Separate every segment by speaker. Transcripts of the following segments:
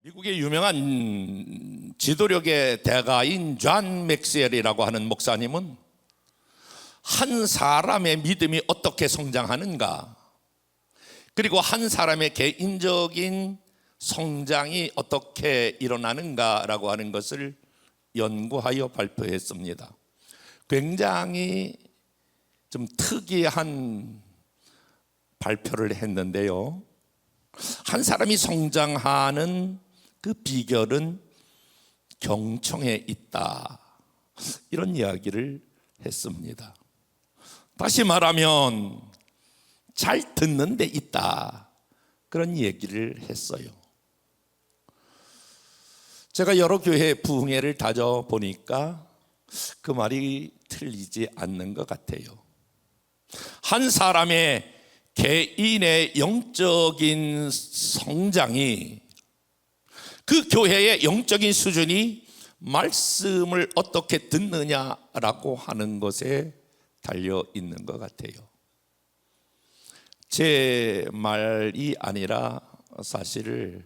Speaker 1: 미국의 유명한 지도력의 대가인 존 맥스웰이라고 하는 목사님은 한 사람의 믿음이 어떻게 성장하는가, 그리고 한 사람의 개인적인 성장이 어떻게 일어나는가라고 하는 것을 연구하여 발표했습니다. 굉장히 좀 특이한 발표를 했는데요, 한 사람이 성장하는 그 비결은 경청에 있다, 이런 이야기를 했습니다. 다시 말하면 잘 듣는 데 있다, 그런 얘기를 했어요. 제가 여러 교회 부흥회를 다녀보니까 그 말이 틀리지 않는 것 같아요. 한 사람의 개인의 영적인 성장이, 그 교회의 영적인 수준이 말씀을 어떻게 듣느냐라고 하는 것에 달려 있는 것 같아요. 제 말이 아니라 사실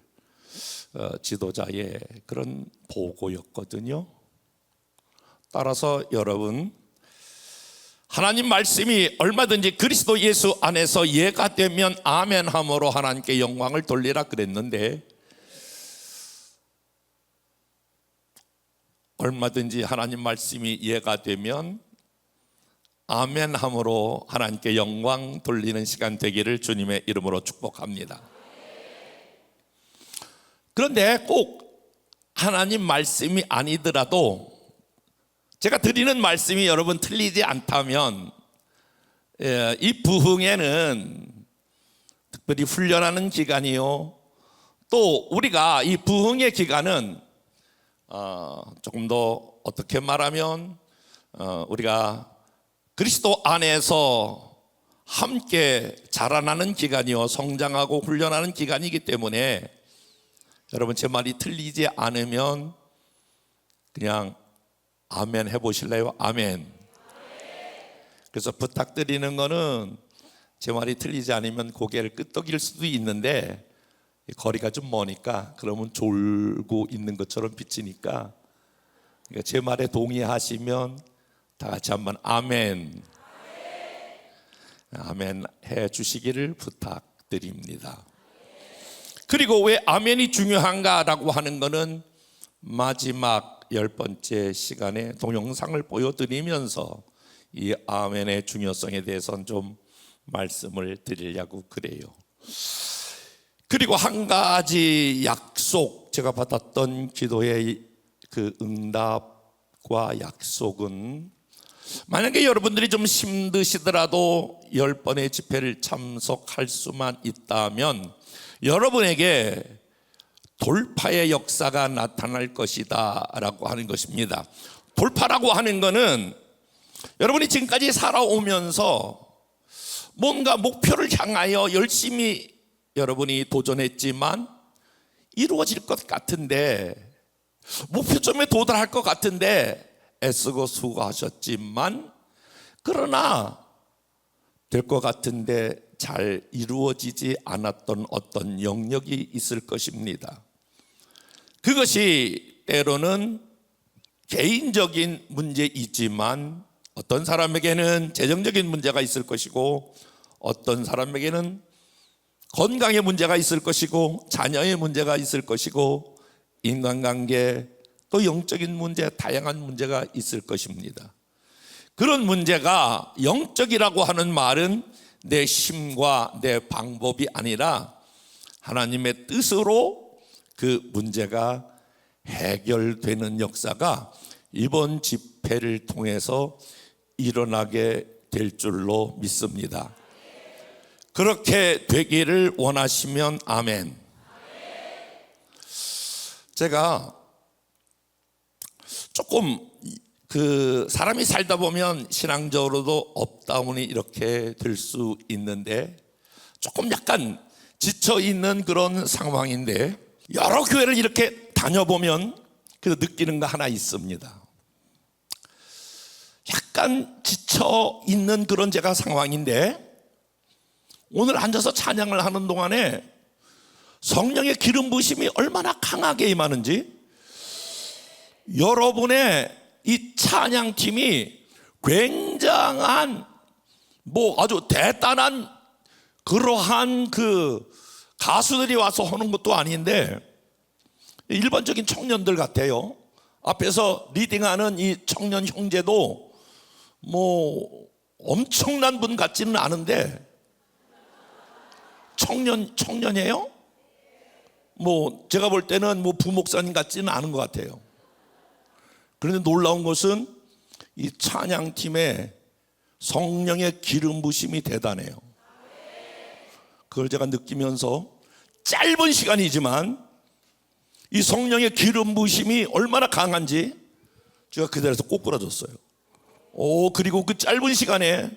Speaker 1: 지도자의 그런 보고였거든요. 따라서 여러분, 하나님 말씀이 얼마든지 그리스도 예수 안에서 예가 되면 아멘함으로 하나님께 영광을 돌리라 그랬는데, 얼마든지 하나님 말씀이 예가 되면 아멘함으로 하나님께 영광 돌리는 시간 되기를 주님의 이름으로 축복합니다. 그런데 꼭 하나님 말씀이 아니더라도 제가 드리는 말씀이 여러분 틀리지 않다면, 이 부흥회는 특별히 훈련하는 기간이요, 또 우리가 이 부흥회 기간은 조금 더 어떻게 말하면 우리가 그리스도 안에서 함께 자라나는 기간이요, 성장하고 훈련하는 기간이기 때문에 여러분, 제 말이 틀리지 않으면 그냥 아멘 해보실래요? 아멘. 그래서 부탁드리는 거는 제 말이 틀리지 않으면 고개를 끄덕일 수도 있는데, 거리가 좀 머니까 그러면 졸고 있는 것처럼 비치니까 제 말에 동의하시면 다 같이 한번 아멘, 아멘 해 주시기를 부탁드립니다. 그리고 왜 아멘이 중요한가라고 하는 것은 마지막 10번째 시간에 동영상을 보여드리면서 이 아멘의 중요성에 대해서는 좀 말씀을 드리려고 그래요. 그리고 한 가지 약속, 제가 받았던 기도의 그 응답과 약속은, 만약에 여러분들이 좀 힘드시더라도 10번의 집회를 참석할 수만 있다면 여러분에게 돌파의 역사가 나타날 것이다 라고 하는 것입니다. 돌파라고 하는 것은 여러분이 지금까지 살아오면서 뭔가 목표를 향하여 열심히 여러분이 도전했지만 이루어질 것 같은데, 목표점에 도달할 것 같은데 애쓰고 수고하셨지만, 그러나 될 것 같은데 잘 이루어지지 않았던 어떤 영역이 있을 것입니다. 그것이 때로는 개인적인 문제이지만 어떤 사람에게는 재정적인 문제가 있을 것이고, 어떤 사람에게는 건강의 문제가 있을 것이고, 자녀의 문제가 있을 것이고, 인간관계, 또 영적인 문제, 다양한 문제가 있을 것입니다. 그런 문제가, 영적이라고 하는 말은 내 힘과 내 방법이 아니라 하나님의 뜻으로 그 문제가 해결되는 역사가 이번 집회를 통해서 일어나게 될 줄로 믿습니다. 그렇게 되기를 원하시면 아멘. 제가 조금 사람이 살다 보면 신앙적으로도 업다운이 이렇게 될 수 있는데, 조금 약간 지쳐있는 그런 상황인데, 여러 교회를 이렇게 다녀보면 그래서 느끼는 거 하나 있습니다. 약간 지쳐있는 그런 제가 상황인데, 오늘 앉아서 찬양을 하는 동안에 성령의 기름 부으심이 얼마나 강하게 임하는지 여러분의 이 찬양팀이 굉장한 아주 대단한 그러한 그 가수들이 와서 하는 것도 아닌데 일반적인 청년들 같아요. 앞에서 리딩하는 이 청년 형제도 엄청난 분 같지는 않은데 청년이에요? 제가 볼 때는 부목사님 같지는 않은 것 같아요. 그런데 놀라운 것은 이 찬양팀의 성령의 기름 부심이 대단해요. 그걸 제가 느끼면서 짧은 시간이지만 이 성령의 기름 부심이 얼마나 강한지 제가 그 자리에서 꼬꾸라졌어요. 그리고 그 짧은 시간에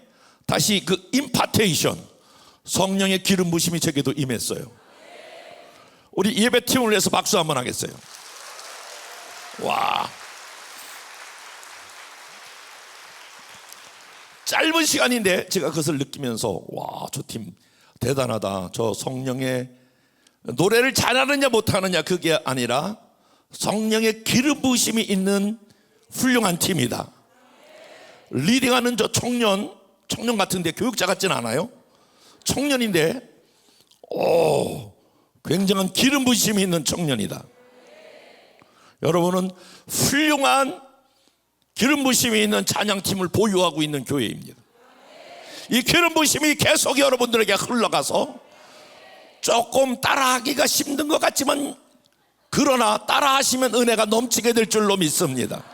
Speaker 1: 다시 그 임파테이션, 성령의 기름 부심이 제게도 임했어요. 우리 예배팀을 위해서 박수 한번 하겠어요. 와, 짧은 시간인데 제가 그것을 느끼면서 와, 저 팀 대단하다. 저 성령의 노래를 잘하느냐 못하느냐 그게 아니라 성령의 기름 부으심이 있는 훌륭한 팀이다. 리딩하는 저 청년 같은데 교육자 같진 않아요. 청년인데 굉장한 기름 부으심이 있는 청년이다. 여러분은 훌륭한 기름 부으심이 있는 찬양팀을 보유하고 있는 교회입니다. 이 기름 부으심이 계속 여러분들에게 흘러가서 조금 따라하기가 힘든 것 같지만 그러나 따라하시면 은혜가 넘치게 될 줄로 믿습니다.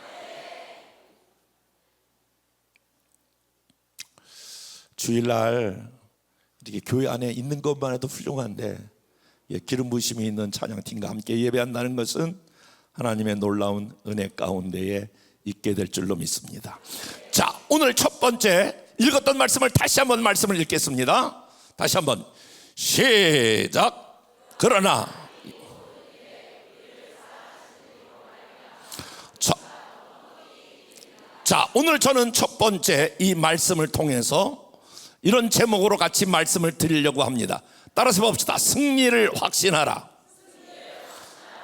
Speaker 1: 주일날 이렇게 교회 안에 있는 것만 해도 훌륭한데 기름 부으심이 있는 찬양팀과 함께 예배한다는 것은 하나님의 놀라운 은혜 가운데에 있게 될 줄로 믿습니다. 자, 오늘 첫 번째 읽었던 말씀을 다시 한번 말씀을 읽겠습니다. 다시 한번 시작. 그러나 자, 오늘 저는 첫 번째 이 말씀을 통해서 이런 제목으로 같이 말씀을 드리려고 합니다. 따라서 봅시다. 승리를 확신하라.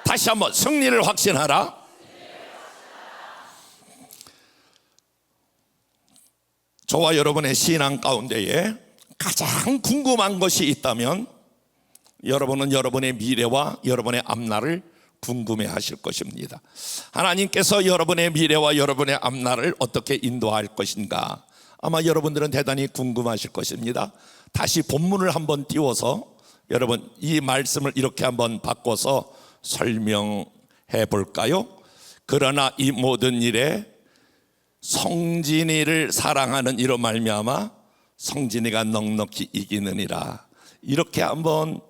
Speaker 1: 다시 한번 승리를 확신하라. 저와 여러분의 신앙 가운데에 가장 궁금한 것이 있다면 여러분은 여러분의 미래와 여러분의 앞날을 궁금해 하실 것입니다. 하나님께서 여러분의 미래와 여러분의 앞날을 어떻게 인도할 것인가 아마 여러분들은 대단히 궁금하실 것입니다. 다시 본문을 한번 띄워서 여러분 이 말씀을 이렇게 한번 바꿔서 설명해 볼까요? 그러나 이 모든 일에 성진이를 사랑하는 이로 말미암아 성진이가 넉넉히 이기느니라. 이렇게 한번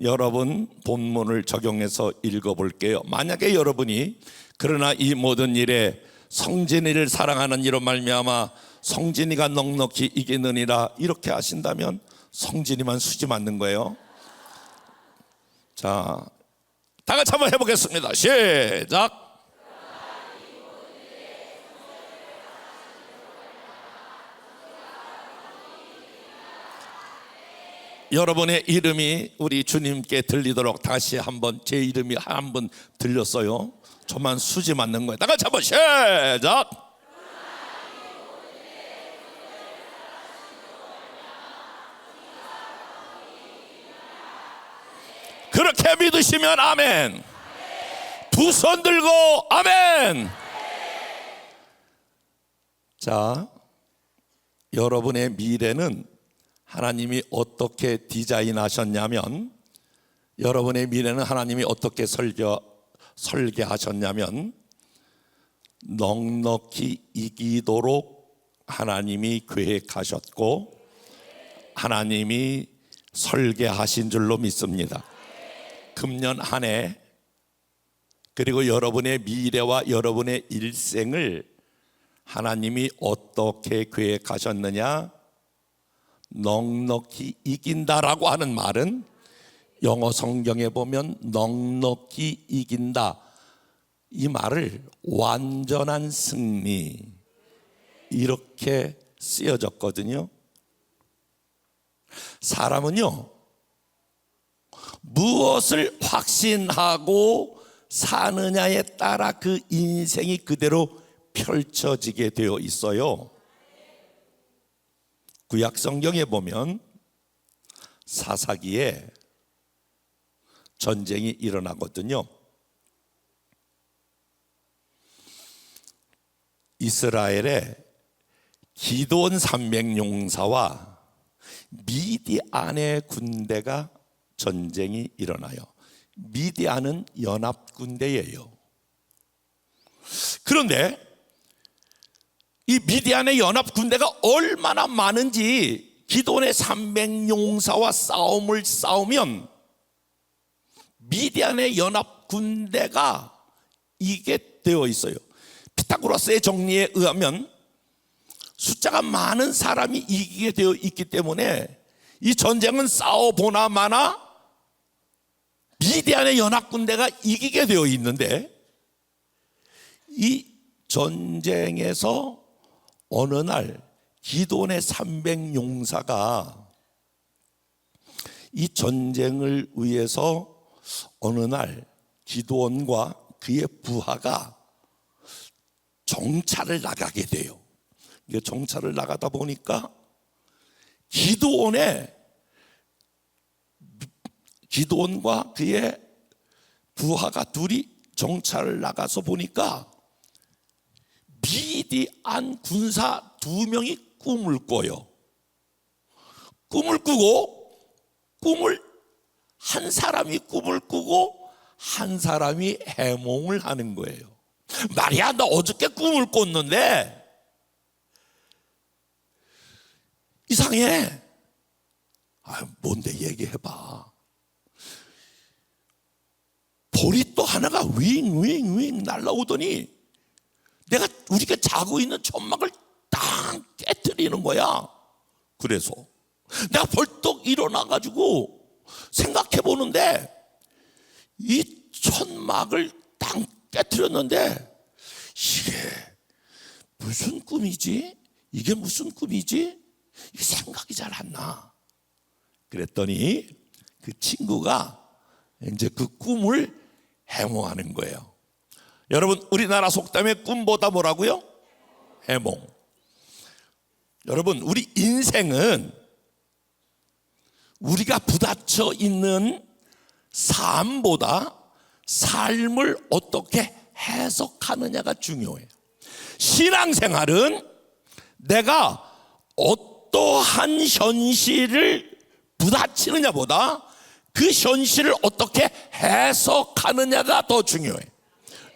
Speaker 1: 여러분 본문을 적용해서 읽어볼게요. 만약에 여러분이 그러나 이 모든 일에 성진이를 사랑하는 이로 말미암아 성진이가 넉넉히 이기느니라 이렇게 하신다면 성진이만 수지 맞는 거예요. 자, 다 같이 한번 해보겠습니다. 시작. 여러분의 이름이 우리 주님께 들리도록 다시 한번 제 이름이 한 번 들렸어요. 저만 수지 맞는 거예요. 다 같이 한번 시작. 그렇게 믿으시면 아멘. 두 손 들고 아멘. 자, 여러분의 미래는 하나님이 어떻게 디자인하셨냐면 여러분의 미래는 하나님이 어떻게 설계하셨냐면 넉넉히 이기도록 하나님이 계획하셨고 하나님이 설계하신 줄로 믿습니다. 금년 한 해 그리고 여러분의 미래와 여러분의 일생을 하나님이 어떻게 계획하셨느냐? 넉넉히 이긴다라고 하는 말은 영어 성경에 보면 넉넉히 이긴다 이 말을 완전한 승리 이렇게 쓰여졌거든요. 사람은요 무엇을 확신하고 사느냐에 따라 그 인생이 그대로 펼쳐지게 되어 있어요. 구약 성경에 보면 사사기에 전쟁이 일어나거든요. 이스라엘의 기드온 산맥용사와 미디안의 군대가 전쟁이 일어나요. 미디안은 연합군대예요. 그런데 이 미디안의 연합군대가 얼마나 많은지 기드온의 산맥용사와 싸움을 싸우면 미디안의 연합군대가 이기게 되어 있어요. 피타고라스의 정리에 의하면 숫자가 많은 사람이 이기게 되어 있기 때문에 이 전쟁은 싸워보나 마나 미디안의 연합군대가 이기게 되어 있는데, 이 전쟁에서 어느 날 기드온의 300용사가 이 전쟁을 위해서 어느 날 기드온과 그의 부하가 정찰을 나가게 돼요. 정찰을 나가다 보니까 기드온과 그의 부하가 둘이 정찰을 나가서 보니까 미디안 군사 2명이 꿈을 꿔요. 꿈을 꾸고 한 사람이 꿈을 꾸고 한 사람이 해몽을 하는 거예요. 말이야, 나 어저께 꿈을 꿨는데 이상해. 뭔데, 얘기해봐. 볼이 또 하나가 윙 날라오더니 우리가 자고 있는 천막을 딱 깨트리는 거야. 그래서 내가 벌떡 일어나가지고 생각해 보는데 이 천막을 딱 깨트렸는데 이게 무슨 꿈이지? 이게 무슨 꿈이지? 이게 생각이 잘 안 나. 그랬더니 그 친구가 이제 그 꿈을 해몽하는 거예요. 여러분, 우리나라 속담에 꿈보다 뭐라고요? 해몽. 여러분, 우리 인생은 우리가 부딪혀 있는 삶보다 삶을 어떻게 해석하느냐가 중요해요. 신앙생활은 내가 어떠한 현실을 부딪히느냐보다 그 현실을 어떻게 해석하느냐가 더 중요해요.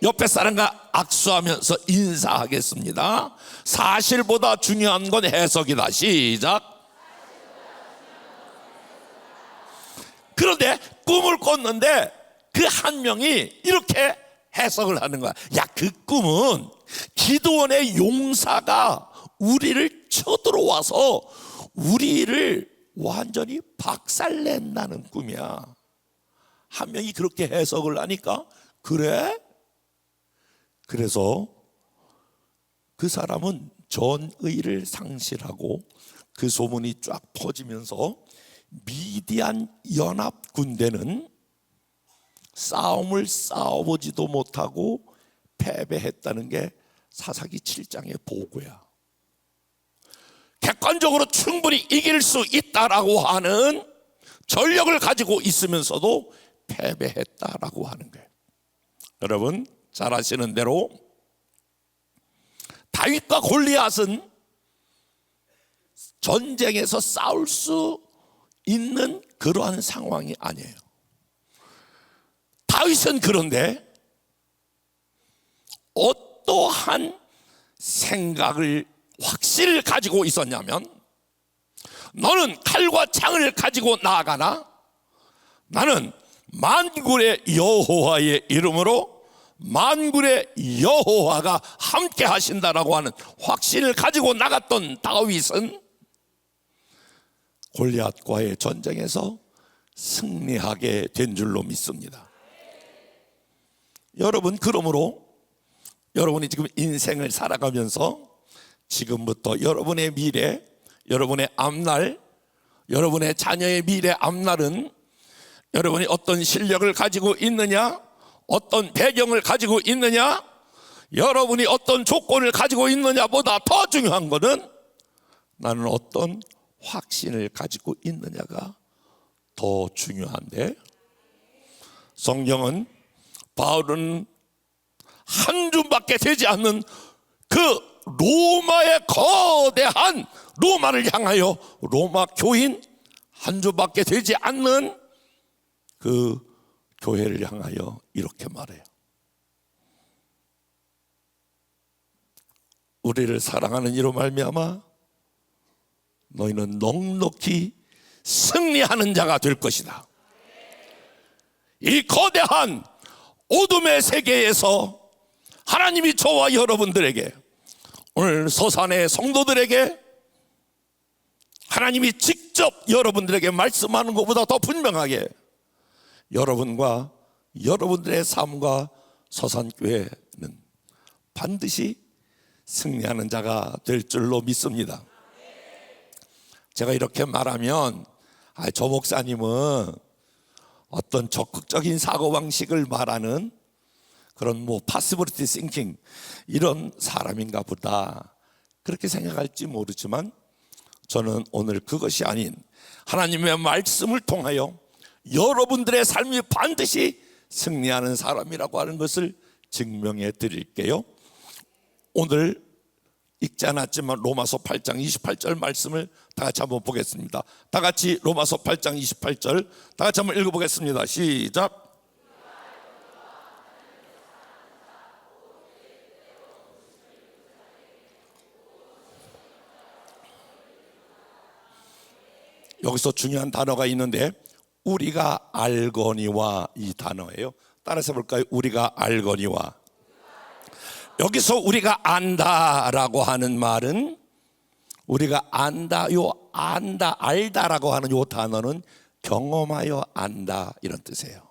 Speaker 1: 옆에 사람과 악수하면서 인사하겠습니다. 사실보다 중요한 건 해석이다. 시작. 그런데 꿈을 꿨는데 그 한 명이 이렇게 해석을 하는 거야. 야, 그 꿈은 기드온의 용사가 우리를 쳐들어와서 우리를 완전히 박살낸다는 꿈이야. 한 명이 그렇게 해석을 하니까 그래? 그래서 그 사람은 전의를 상실하고 그 소문이 쫙 퍼지면서 미디안 연합 군대는 싸움을 싸워보지도 못하고 패배했다는 게 사사기 7장의 보고야. 객관적으로 충분히 이길 수 있다라고 하는 전력을 가지고 있으면서도 패배했다라고 하는 거예요. 여러분, 잘 아시는 대로 다윗과 골리앗은 전쟁에서 싸울 수 있는 그러한 상황이 아니에요. 다윗은 그런데 어떠한 생각을 확실히 가지고 있었냐면, 너는 칼과 창을 가지고 나아가나 나는 만군의 여호와의 이름으로 만군의 여호와가 함께 하신다라고 하는 확신을 가지고 나갔던 다윗은 골리앗과의 전쟁에서 승리하게 된 줄로 믿습니다. 여러분, 그러므로 여러분이 지금 인생을 살아가면서 지금부터 여러분의 미래, 여러분의 앞날, 여러분의 자녀의 미래 앞날은 여러분이 어떤 실력을 가지고 있느냐, 어떤 배경을 가지고 있느냐, 여러분이 어떤 조건을 가지고 있느냐보다 더 중요한 것은 나는 어떤 확신을 가지고 있느냐가 더 중요한데, 성경은 바울은 한 줌밖에 되지 않는 그 로마의 거대한 로마를 향하여, 로마 교인 한 줌밖에 되지 않는 그 교회를 향하여 이렇게 말해요. 우리를 사랑하는 이로 말미암아 너희는 넉넉히 승리하는 자가 될 것이다. 이 거대한 어둠의 세계에서 하나님이 저와 여러분들에게, 오늘 서산의 성도들에게 하나님이 직접 여러분들에게 말씀하는 것보다 더 분명하게 여러분과 여러분들의 삶과 서산교회는 반드시 승리하는 자가 될 줄로 믿습니다. 제가 이렇게 말하면 저 목사님은 어떤 적극적인 사고방식을 말하는 그런 possibility thinking 이런 사람인가 보다 그렇게 생각할지 모르지만, 저는 오늘 그것이 아닌 하나님의 말씀을 통하여 여러분들의 삶이 반드시 승리하는 사람이라고 하는 것을 증명해 드릴게요. 오늘 읽지 않았지만 로마서 8장 28절 말씀을 다 같이 한번 보겠습니다. 다 같이 로마서 8장 28절 다 같이 한번 읽어보겠습니다. 시작. 여기서 중요한 단어가 있는데, 우리가 알거니와 이 단어예요. 따라서 볼까요? 우리가 알거니와. 여기서 우리가 안다라고 하는 말은, 우리가 안다, 알다라고 하는 요 단어는 경험하여 안다 이런 뜻이에요.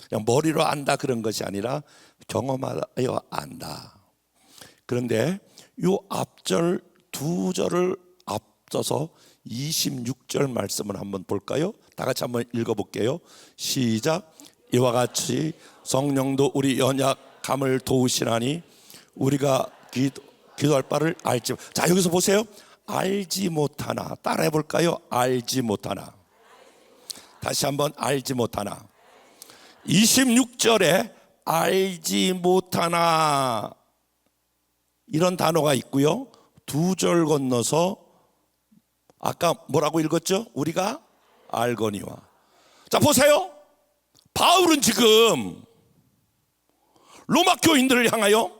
Speaker 1: 그냥 머리로 안다 그런 것이 아니라 경험하여 안다. 그런데 요 앞절 두 절을 앞서서 26절 말씀을 한번 볼까요? 다 같이 한번 읽어볼게요. 시작. 이와 같이 성령도 우리 연약함을 도우시나니 우리가 기도할 바를 알지. 자, 여기서 보세요. 알지 못하나. 따라해 볼까요? 알지 못하나. 다시 한번 알지 못하나. 26절에 알지 못하나 이런 단어가 있고요. 두 절 건너서 아까 뭐라고 읽었죠? 우리가 알거니와. 자, 보세요. 바울은 지금 로마 교인들을 향하여,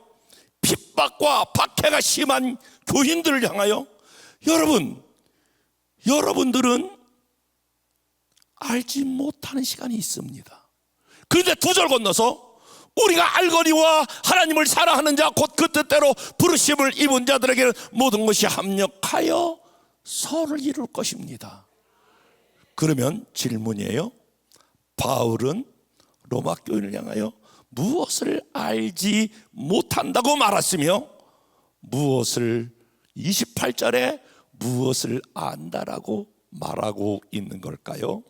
Speaker 1: 핍박과 박해가 심한 교인들을 향하여, 여러분들은 알지 못하는 시간이 있습니다. 그런데 두 절 건너서 우리가 알거니와 하나님을 사랑하는 자 곧 그 뜻대로 부르심을 입은 자들에게는 모든 것이 합력하여 선을 이룰 것입니다. 그러면 질문이에요. 바울은 로마 교인을 향하여 무엇을 알지 못한다고 말했으며, 무엇을 28절에 무엇을 안다라고 말하고 있는 걸까요?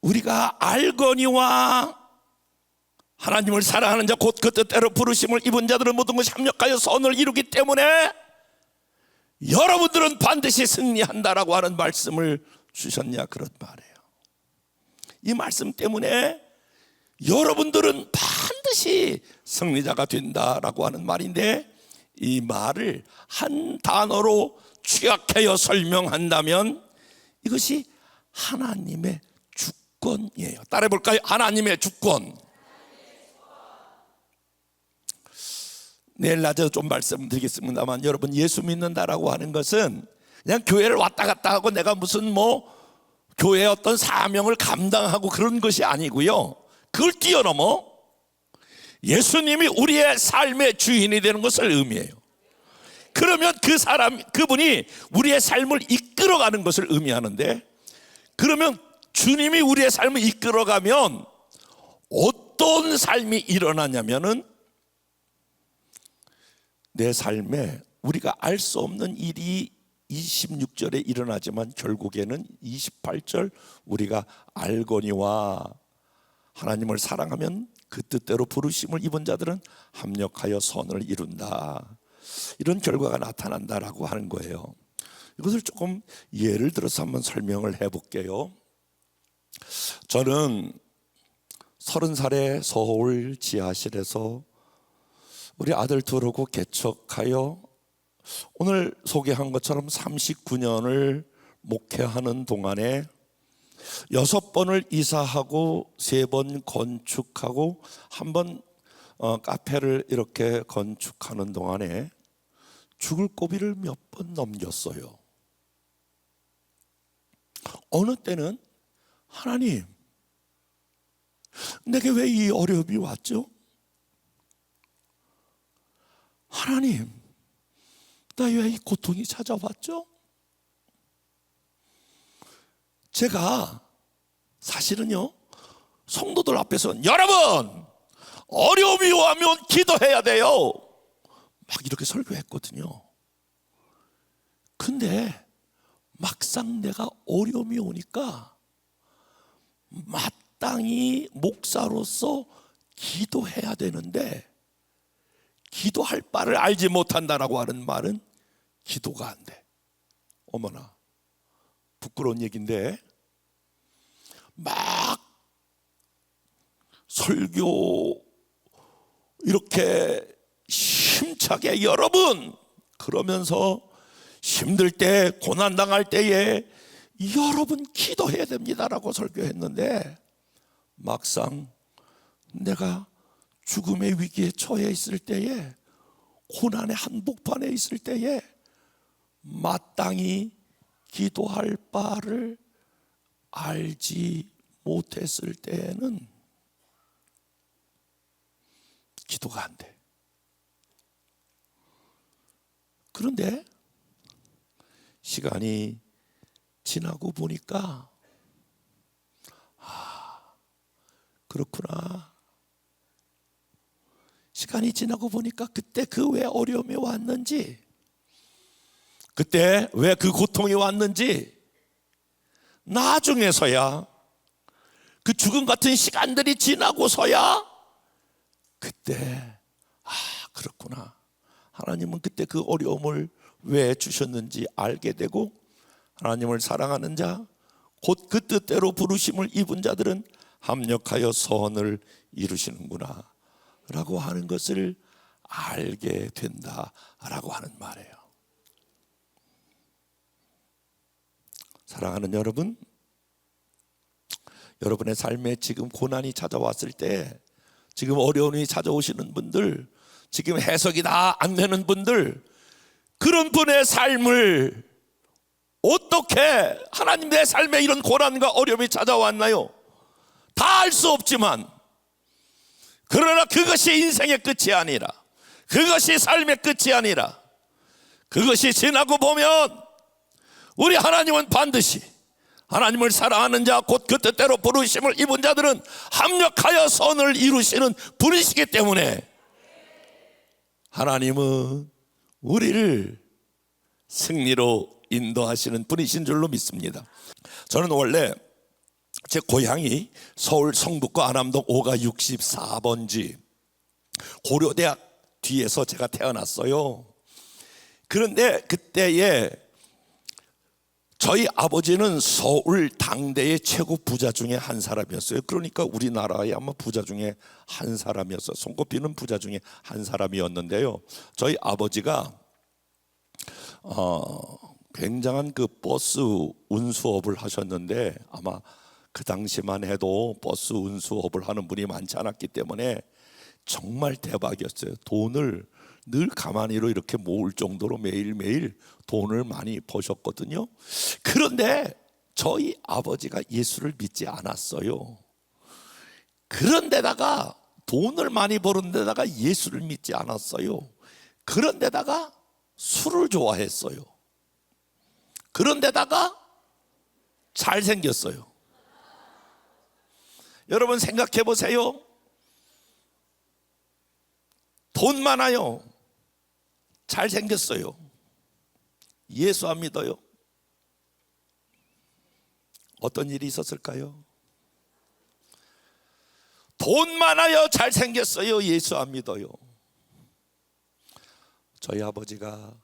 Speaker 1: 우리가 알거니와 하나님을 사랑하는 자 곧 그 뜻대로 부르심을 입은 자들은 모든 것이 합력하여 선을 이루기 때문에 여러분들은 반드시 승리한다라고 하는 말씀을 주셨냐, 그런 말이에요. 이 말씀 때문에 여러분들은 반드시 승리자가 된다라고 하는 말인데, 이 말을 한 단어로 취약하여 설명한다면 이것이 하나님의 주권이에요. 따라해 볼까요? 하나님의 주권. 내일 낮에 좀 말씀드리겠습니다만, 여러분, 예수 믿는다라고 하는 것은 그냥 교회를 왔다 갔다 하고 내가 무슨 교회의 어떤 사명을 감당하고 그런 것이 아니고요. 그걸 뛰어넘어 예수님이 우리의 삶의 주인이 되는 것을 의미해요. 그러면 그분이 우리의 삶을 이끌어가는 것을 의미하는데, 그러면 주님이 우리의 삶을 이끌어가면 어떤 삶이 일어나냐면은, 내 삶에 우리가 알 수 없는 일이 26절에 일어나지만 결국에는 28절 우리가 알거니와 하나님을 사랑하면 그 뜻대로 부르심을 입은 자들은 합력하여 선을 이룬다. 이런 결과가 나타난다라고 하는 거예요. 이것을 조금 예를 들어서 한번 설명을 해볼게요. 저는 30살에 서울 지하실에서 우리 아들 둘하고 개척하여 오늘 소개한 것처럼 39년을 목회하는 동안에 6번을 이사하고 3번 건축하고 1번 카페를 이렇게 건축하는 동안에 죽을 고비를 몇 번 넘겼어요. 어느 때는 하나님, 내게 왜 이 어려움이 왔죠? 하나님, 나 왜 이 고통이 찾아왔죠? 제가 사실은요, 성도들 앞에서는 여러분 어려움이 오면 기도해야 돼요 막 이렇게 설교했거든요. 근데 막상 내가 어려움이 오니까 마땅히 목사로서 기도해야 되는데 기도할 바를 알지 못한다라고 하는 말은 기도가 안 돼. 어머나 부끄러운 얘기인데 막 설교 이렇게 힘차게 여러분 그러면서 힘들 때 고난당할 때에 여러분 기도해야 됩니다라고 설교했는데 막상 내가 죽음의 위기에 처해 있을 때에 고난의 한복판에 있을 때에 마땅히 기도할 바를 알지 못했을 때에는 기도가 안 돼. 그런데 시간이 지나고 보니까 그렇구나. 시간이 지나고 보니까 그때 그 왜 어려움이 왔는지, 그때 왜 그 고통이 왔는지 나중에서야, 그 죽음 같은 시간들이 지나고서야 그때 그렇구나, 하나님은 그때 그 어려움을 왜 주셨는지 알게 되고, 하나님을 사랑하는 자, 곧 그 뜻대로 부르심을 입은 자들은 합력하여 선을 이루시는구나 라고 하는 것을 알게 된다라고 하는 말이에요. 사랑하는 여러분, 여러분의 삶에 지금 고난이 찾아왔을 때, 지금 어려움이 찾아오시는 분들, 지금 해석이 다 안 되는 분들, 그런 분의 삶을 어떻게, 하나님 내 삶에 이런 고난과 어려움이 찾아왔나요? 다 알 수 없지만, 그러나 그것이 인생의 끝이 아니라, 그것이 삶의 끝이 아니라, 그것이 지나고 보면 우리 하나님은 반드시 하나님을 사랑하는 자, 곧 그 뜻대로 부르심을 입은 자들은 합력하여 선을 이루시는 분이시기 때문에 하나님은 우리를 승리로 인도하시는 분이신 줄로 믿습니다. 저는 원래 제 고향이 서울 성북구 안암동 5가 64번지 고려대학 뒤에서 제가 태어났어요. 그런데 그때에 저희 아버지는 서울 당대의 최고 부자 중에 한 사람이었어요. 그러니까 우리나라의 아마 부자 중에 한 사람이었어요. 손꼽히는 부자 중에 한 사람이었는데요, 저희 아버지가 굉장한 그 버스 운수업을 하셨는데, 아마 그 당시만 해도 버스 운수업을 하는 분이 많지 않았기 때문에 정말 대박이었어요. 돈을 늘 가만히로 이렇게 모을 정도로 매일매일 돈을 많이 버셨거든요. 그런데 저희 아버지가 예수를 믿지 않았어요. 그런데다가 돈을 많이 버는 데다가 예수를 믿지 않았어요. 그런데다가 술을 좋아했어요. 그런데다가 잘생겼어요. 여러분 생각해 보세요. 돈 많아요. 잘생겼어요. 예수 안 믿어요. 어떤 일이 있었을까요? 돈 많아요, 잘생겼어요, 예수 안 믿어요. 저희 아버지가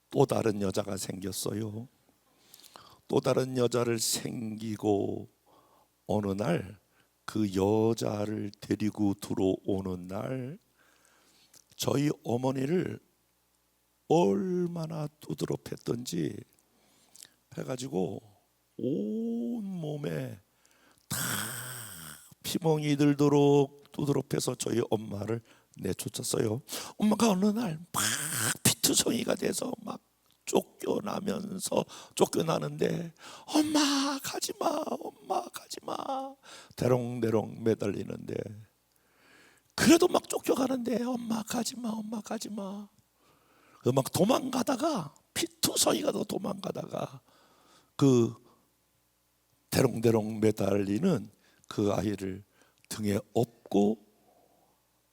Speaker 1: 또 다른 여자가 생겼어요. 또 다른 여자를 생기고 어느 날 그 여자를 데리고 들어오는 날 저희 어머니를 얼마나 두드러 팼던지 해가지고 온 몸에 다 피멍이 들도록 두드러 패서 저희 엄마를 내쫓았어요. 엄마가 어느 날 막 피투성이가 돼서 막 쫓겨나는데 엄마 가지마, 엄마 가지마 대롱대롱 매달리는데 그래도 막 쫓겨가는데 엄마 가지마, 엄마 가지마. 막 도망가다가 피투성이가 더 도망가다가 그 대롱대롱 매달리는 그 아이를 등에 업고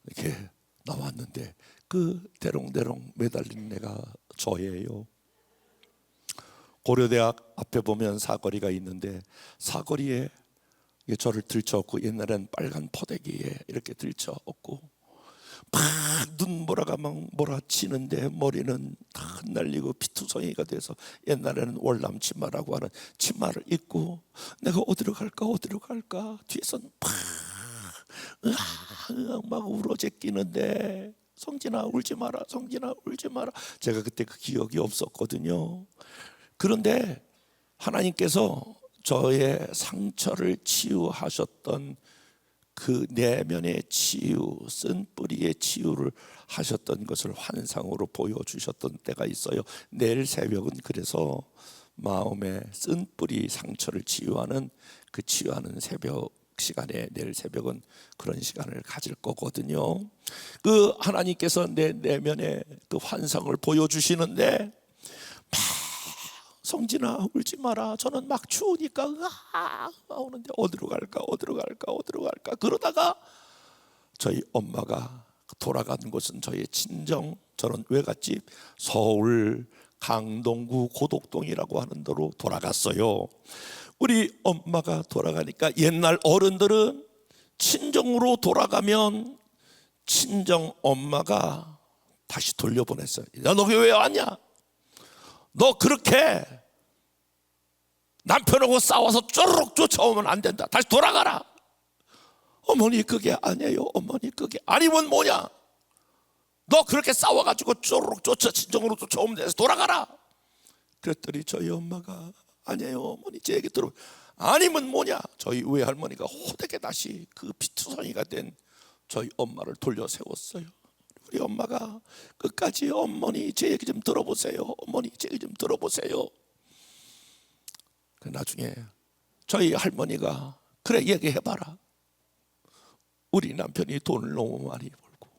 Speaker 1: 이렇게 나왔는데 그 대롱대롱 매달린 애가 저예요. 고려대학 앞에 보면 사거리가 있는데 사거리에 저를 들쳐업고 옛날엔 빨간 포대기에 이렇게 들쳐업고 막 눈보라가 막 몰아치는데 머리는 다 흩날리고 피투성이가 돼서 옛날에는 월남 치마라고 하는 치마를 입고 내가 어디로 갈까 뒤에서는 막 울어제끼는데 성진아 울지 마라, 성진아 울지 마라. 제가 그때 그 기억이 없었거든요. 그런데 하나님께서 저의 상처를 치유하셨던 그 내면의 치유, 쓴뿌리의 치유를 하셨던 것을 환상으로 보여주셨던 때가 있어요. 내일 새벽은 그래서 마음의 쓴뿌리 상처를 치유하는 그 치유하는 새벽 시간에 내일 새벽은 그런 시간을 가질 거거든요. 그 하나님께서 내 내면의 그 환상을 보여주시는데 성진아 울지 마라. 저는 막 추우니까 오는데 어디로 갈까 그러다가 저희 엄마가 돌아간 곳은 저희 친정, 저는 외갓집 서울 강동구 고덕동이라고 하는 데로 돌아갔어요. 우리 엄마가 돌아가니까 옛날 어른들은 친정으로 돌아가면 친정 엄마가 다시 돌려보냈어요. 야, 너 왜 왔냐? 너 그렇게 남편하고 싸워서 쪼르륵 쫓아오면 안 된다. 다시 돌아가라. 어머니 그게 아니에요. 어머니 그게 아니면 뭐냐? 너 그렇게 싸워가지고 쪼르륵 친정으로 쫓아오면 돼서 돌아가라. 그랬더니 저희 엄마가 아니에요 어머니 제 얘기 들어. 아니면 뭐냐? 저희 외할머니가 호되게 다시 그 피투성이가 된 저희 엄마를 돌려 세웠어요. 우리 엄마가 끝까지 어머니 제 얘기 좀 들어보세요. 어머니 제 얘기 좀 들어보세요. 나중에 저희 할머니가 그래 얘기해봐라. 우리 남편이 돈을 너무 많이 벌고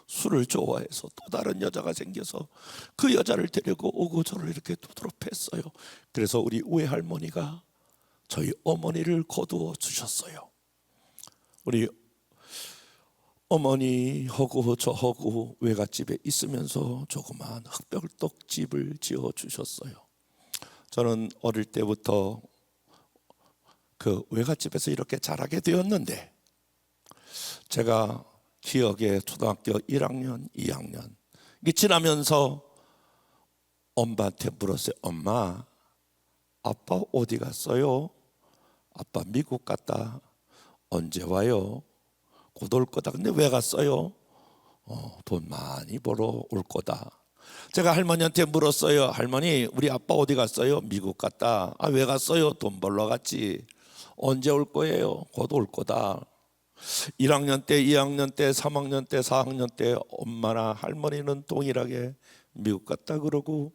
Speaker 1: 술을 좋아해서 또 다른 여자가 생겨서 그 여자를 데리고 오고 저를 이렇게 두드러 팼어요. 그래서 우리 외할머니가 저희 어머니를 거두어 주셨어요. 우리 어머니하고 저하고 외갓집에 있으면서 조그마한 흑벽떡집을 지어 주셨어요. 저는 어릴 때부터 그 외갓집에서 이렇게 자라게 되었는데 제가 기억에 초등학교 1학년, 2학년 이게 지나면서 엄마한테 물었어요. 엄마, 아빠 어디 갔어요? 아빠 미국 갔다. 언제 와요? 곧 올 거다. 근데 왜 갔어요? 돈 많이 벌어 올 거다. 제가 할머니한테 물었어요. 할머니 우리 아빠 어디 갔어요? 미국 갔다. 아, 왜 갔어요? 돈 벌러 갔지. 언제 올 거예요? 곧 올 거다. 1학년 때, 2학년 때, 3학년 때, 4학년 때 엄마나 할머니는 동일하게 미국 갔다 그러고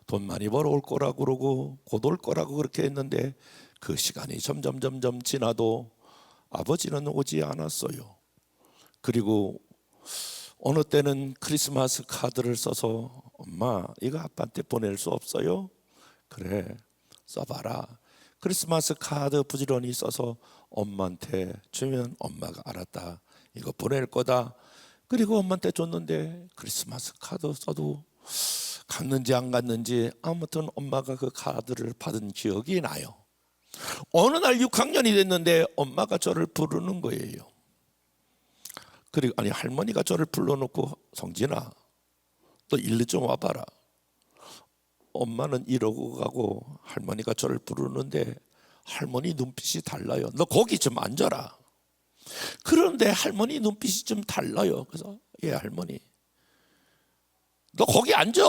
Speaker 1: 돈 많이 벌어 올 거라 그러고 곧 올 거라고 그렇게 했는데 그 시간이 점점 지나도 아버지는 오지 않았어요. 그리고 어느 때는 크리스마스 카드를 써서 엄마 이거 아빠한테 보낼 수 없어요? 그래 써봐라. 크리스마스 카드 부지런히 써서 엄마한테 주면 엄마가 알았다 이거 보낼 거다. 그리고 엄마한테 줬는데 크리스마스 카드 써도 갔는지 안 갔는지 아무튼 엄마가 그 카드를 받은 기억이 나요. 어느 날 6학년이 됐는데 엄마가 저를 부르는 거예요. 그리고 아니 할머니가 저를 불러놓고 성진아 너 일리 좀 와봐라. 엄마는 이러고 가고 할머니가 저를 부르는데 할머니 눈빛이 달라요. 너 거기 좀 앉아라. 그런데 할머니 눈빛이 좀 달라요. 그래서 예 할머니 너 거기 앉아.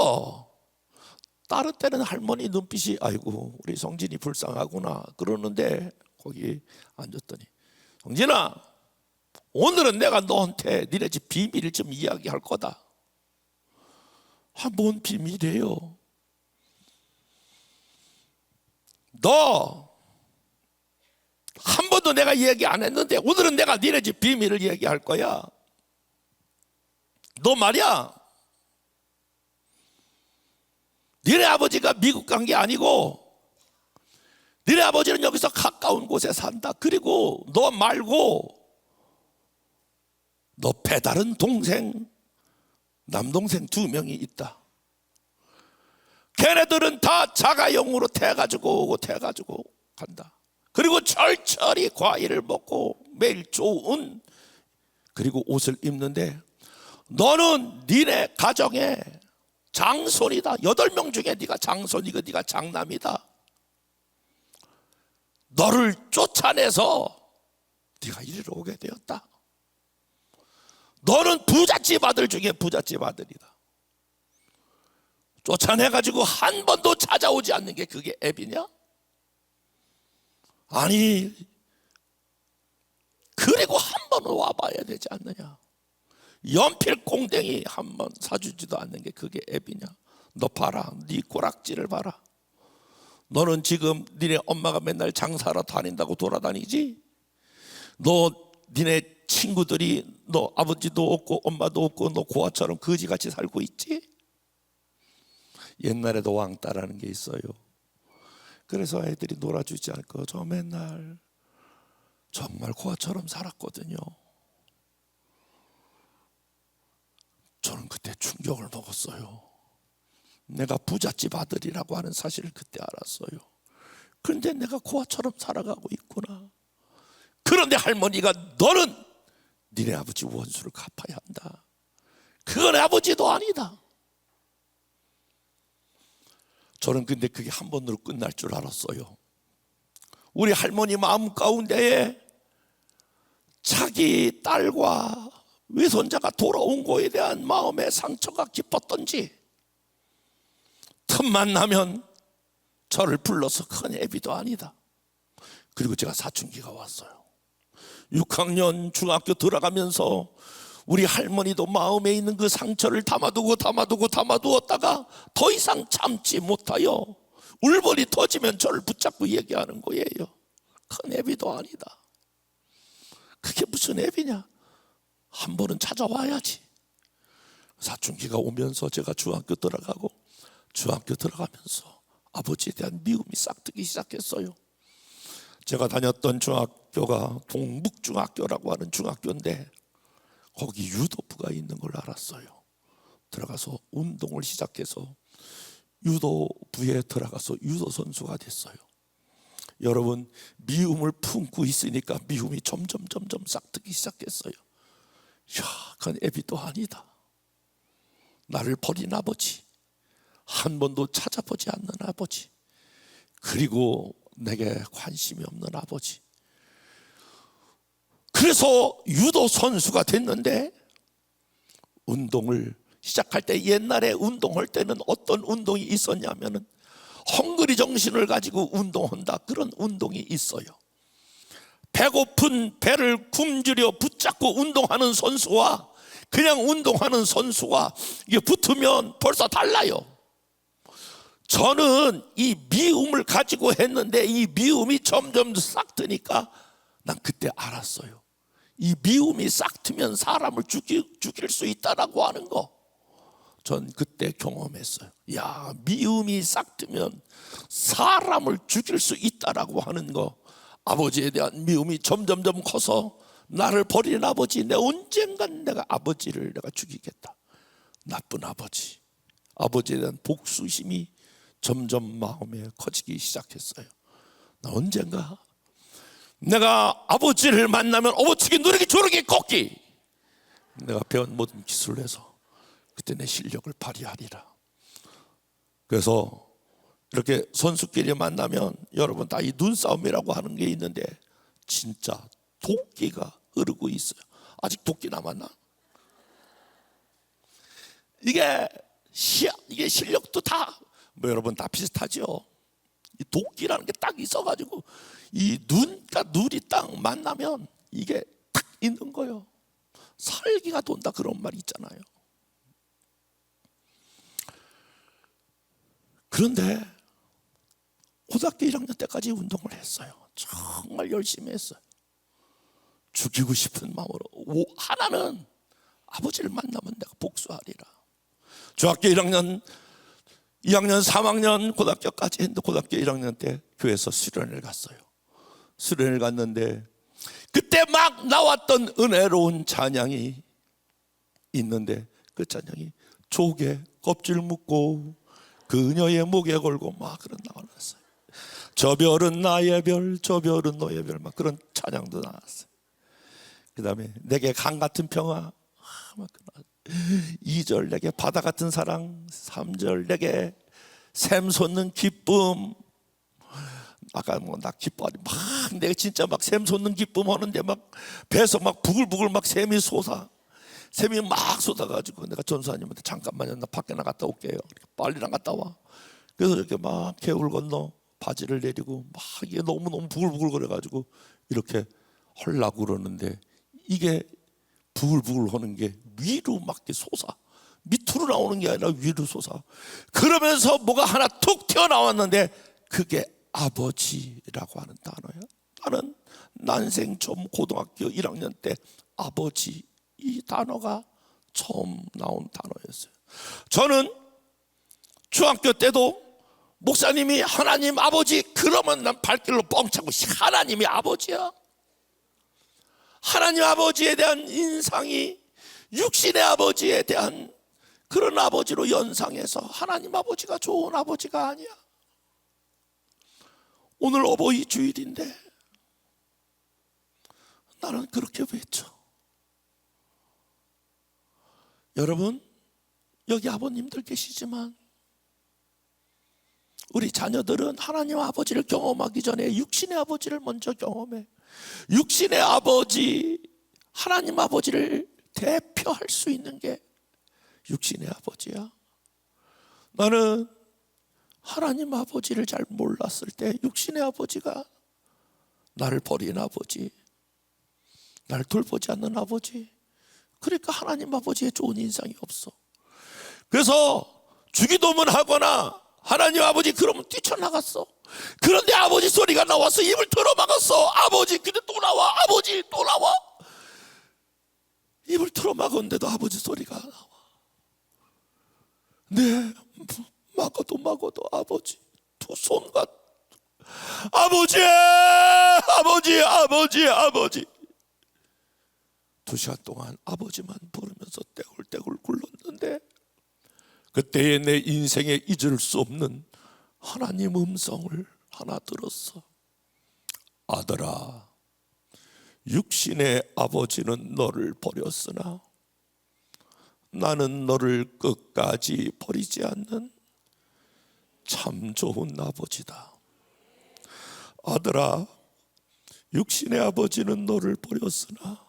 Speaker 1: 다른 때는 할머니 눈빛이 아이고 우리 성진이 불쌍하구나 그러는데 거기 앉았더니 성진아 오늘은 내가 너한테 니네 집 비밀을 좀 이야기할 거다. 뭔 비밀이에요? 너 한 번도 내가 얘기 안 했는데 오늘은 내가 니네 집 비밀을 얘기할 거야. 너 말이야 니네 아버지가 미국 간 게 아니고 니네 아버지는 여기서 가까운 곳에 산다. 그리고 너 말고 너 배다른 동생 남동생 2명이 있다. 걔네들은 다 자가용으로 태가지고 간다. 그리고 철저히 과일을 먹고 매일 좋은 그리고 옷을 입는데 너는 니네 가정의 장손이다. 8명 중에 네가 장손이고 네가 장남이다. 너를 쫓아내서 네가 이리로 오게 되었다. 너는 부잣집 아들 중에 부잣집 아들이다. 쫓아내가지고 한 번도 찾아오지 않는 게 그게 애비냐? 아니 그리고 한 번은 와봐야 되지 않느냐? 연필 꽁댕이 한 번 사주지도 않는 게 그게 애비냐? 너 봐라 네 꼬락지를 봐라. 너는 지금 니네 엄마가 맨날 장사하러 다닌다고 돌아다니지? 너 니네 친구들이 너 아버지도 없고 엄마도 없고 너 고아처럼 거지같이 살고 있지? 옛날에도 왕따라는 게 있어요. 그래서 애들이 놀아주지 않고 저 맨날 정말 고아처럼 살았거든요. 저는 그때 충격을 먹었어요. 내가 부잣집 아들이라고 하는 사실을 그때 알았어요. 그런데 내가 고아처럼 살아가고 있구나. 그런데 할머니가 너는 니네 아버지 원수를 갚아야 한다. 그건 아버지도 아니다. 저는 근데 그게 한 번으로 끝날 줄 알았어요. 우리 할머니 마음 가운데에 자기 딸과 외손자가 돌아온 거에 대한 마음의 상처가 깊었던지 틈만 나면 저를 불러서 큰 애비도 아니다. 그리고 제가 사춘기가 왔어요. 6학년 중학교 들어가면서 우리 할머니도 마음에 있는 그 상처를 담아두었다가 더 이상 참지 못하여 울분이 터지면 저를 붙잡고 얘기하는 거예요. 큰 애비도 아니다. 그게 무슨 애비냐? 한 번은 찾아와야지. 사춘기가 오면서 제가 중학교 들어가고 중학교 들어가면서 아버지에 대한 미움이 싹트기 시작했어요. 제가 다녔던 중학교가 동북중학교라고 하는 중학교인데 거기 유도부가 있는 걸 알았어요. 들어가서 운동을 시작해서 유도부에 들어가서 유도 선수가 됐어요. 여러분 미움을 품고 있으니까 미움이 점점 싹트기 시작했어요. 야, 그건 애비도 아니다. 나를 버린 아버지, 한 번도 찾아보지 않는 아버지, 그리고 내게 관심이 없는 아버지. 그래서 유도 선수가 됐는데 운동을 시작할 때 옛날에 운동할 때는 어떤 운동이 있었냐면은 헝그리 정신을 가지고 운동한다. 그런 운동이 있어요. 배고픈 배를 굶주려 붙잡고 운동하는 선수와 그냥 운동하는 선수와 이게 붙으면 벌써 달라요. 저는 이 미움을 가지고 했는데 이 미움이 점점 싹트니까 난 그때 알았어요. 이 미움이 싹트면 사람을 죽일 수 있다라고 하는 거. 전 그때 경험했어요. 야, 미움이 싹트면 사람을 죽일 수 있다라고 하는 거. 아버지에 대한 미움이 점점 커서 나를 버린 아버지, 내 언젠간 내가 아버지를 내가 죽이겠다. 나쁜 아버지, 아버지에 대한 복수심이 점점 마음에 커지기 시작했어요. 나 언젠가 내가 아버지를 만나면 어버치기, 누르기, 조르기, 꺾기, 내가 배운 모든 기술을 해서 그때 내 실력을 발휘하리라. 그래서 이렇게 선수끼리 만나면 여러분 다 이 눈싸움이라고 하는 게 있는데 진짜 도끼가 흐르고 있어요. 아직 도끼 남았나? 이게 실력도 다 뭐 여러분 다 비슷하죠. 이 도끼라는 게 딱 있어가지고 이 눈과 눈이 딱 만나면 이게 딱 있는 거예요. 살기가 돈다 그런 말 있잖아요. 그런데 고등학교 1학년 때까지 운동을 했어요. 정말 열심히 했어요. 죽이고 싶은 마음으로. 하나는 아버지를 만나면 내가 복수하리라. 중학교 1학년, 2학년, 3학년, 고등학교까지 했는데 고등학교 1학년 때 교회에서 수련회를 갔어요. 수련회를 갔는데 그때 막 나왔던 은혜로운 찬양이 있는데 그 찬양이 조개 껍질 묶고 그녀의 목에 걸고 막 그런 나왔어요. 저 별은 나의 별, 저 별은 너의 별, 막 그런 찬양도 나왔어요. 그 다음에 내게 강 같은 평화, 2절 내게 바다 같은 사랑, 3절 내게 샘 솟는 기쁨. 아까 뭐 나 기뻐하니 막 내가 진짜 막 샘 솟는 기쁨 하는데 막 배에서 막 부글부글 막 샘이 막 쏟아가지고 내가 전수사님한테 잠깐만요, 나 밖에 나갔다 올게요. 빨리 나갔다 와. 그래서 이렇게 막 개울 건너 바지를 내리고 막 이게 너무너무 부글부글 거려가지고 이렇게 하려고 그러는데 이게 부글부글 하는 게 위로 막 솟아. 밑으로 나오는 게 아니라 위로 솟아. 그러면서 뭐가 하나 툭 튀어나왔는데 그게 아버지라고 하는 단어예요. 나는 난생 처음 고등학교 1학년 때 아버지, 이 단어가 처음 나온 단어였어요. 저는 중학교 때도 목사님이 하나님 아버지 그러면 난 발길로 뻥차고 하나님이 아버지야. 하나님 아버지에 대한 인상이 육신의 아버지에 대한 그런 아버지로 연상해서 하나님 아버지가 좋은 아버지가 아니야. 오늘 어버이 주일인데 나는 그렇게 외쳐. 여러분 여기 아버님들 계시지만 우리 자녀들은 하나님 아버지를 경험하기 전에 육신의 아버지를 먼저 경험해. 육신의 아버지, 하나님 아버지를 대표할 수 있는 게 육신의 아버지야. 나는 하나님 아버지를 잘 몰랐을 때 육신의 아버지가 나를 버린 아버지, 나를 돌보지 않는 아버지, 그러니까 하나님 아버지의 좋은 인상이 없어. 그래서 주기도문 하거나 하나님 아버지 그러면 뛰쳐나갔어. 그런데 아버지 소리가 나와서 입을 틀어막았어. 아버지, 근데 또 나와. 아버지 또 나와. 입을 틀어막았는데도 아버지 소리가 나와. 네, 막아도 아버지 두 손과 아버지, 아버지, 아버지, 아버지. 2시간 동안 아버지만 부르면서 떼굴떼굴 굴렀는데 그때의 내 인생에 잊을 수 없는 하나님 음성을 하나 들었어. 아들아, 육신의 아버지는 너를 버렸으나 나는 너를 끝까지 버리지 않는 참 좋은 아버지다. 아들아, 육신의 아버지는 너를 버렸으나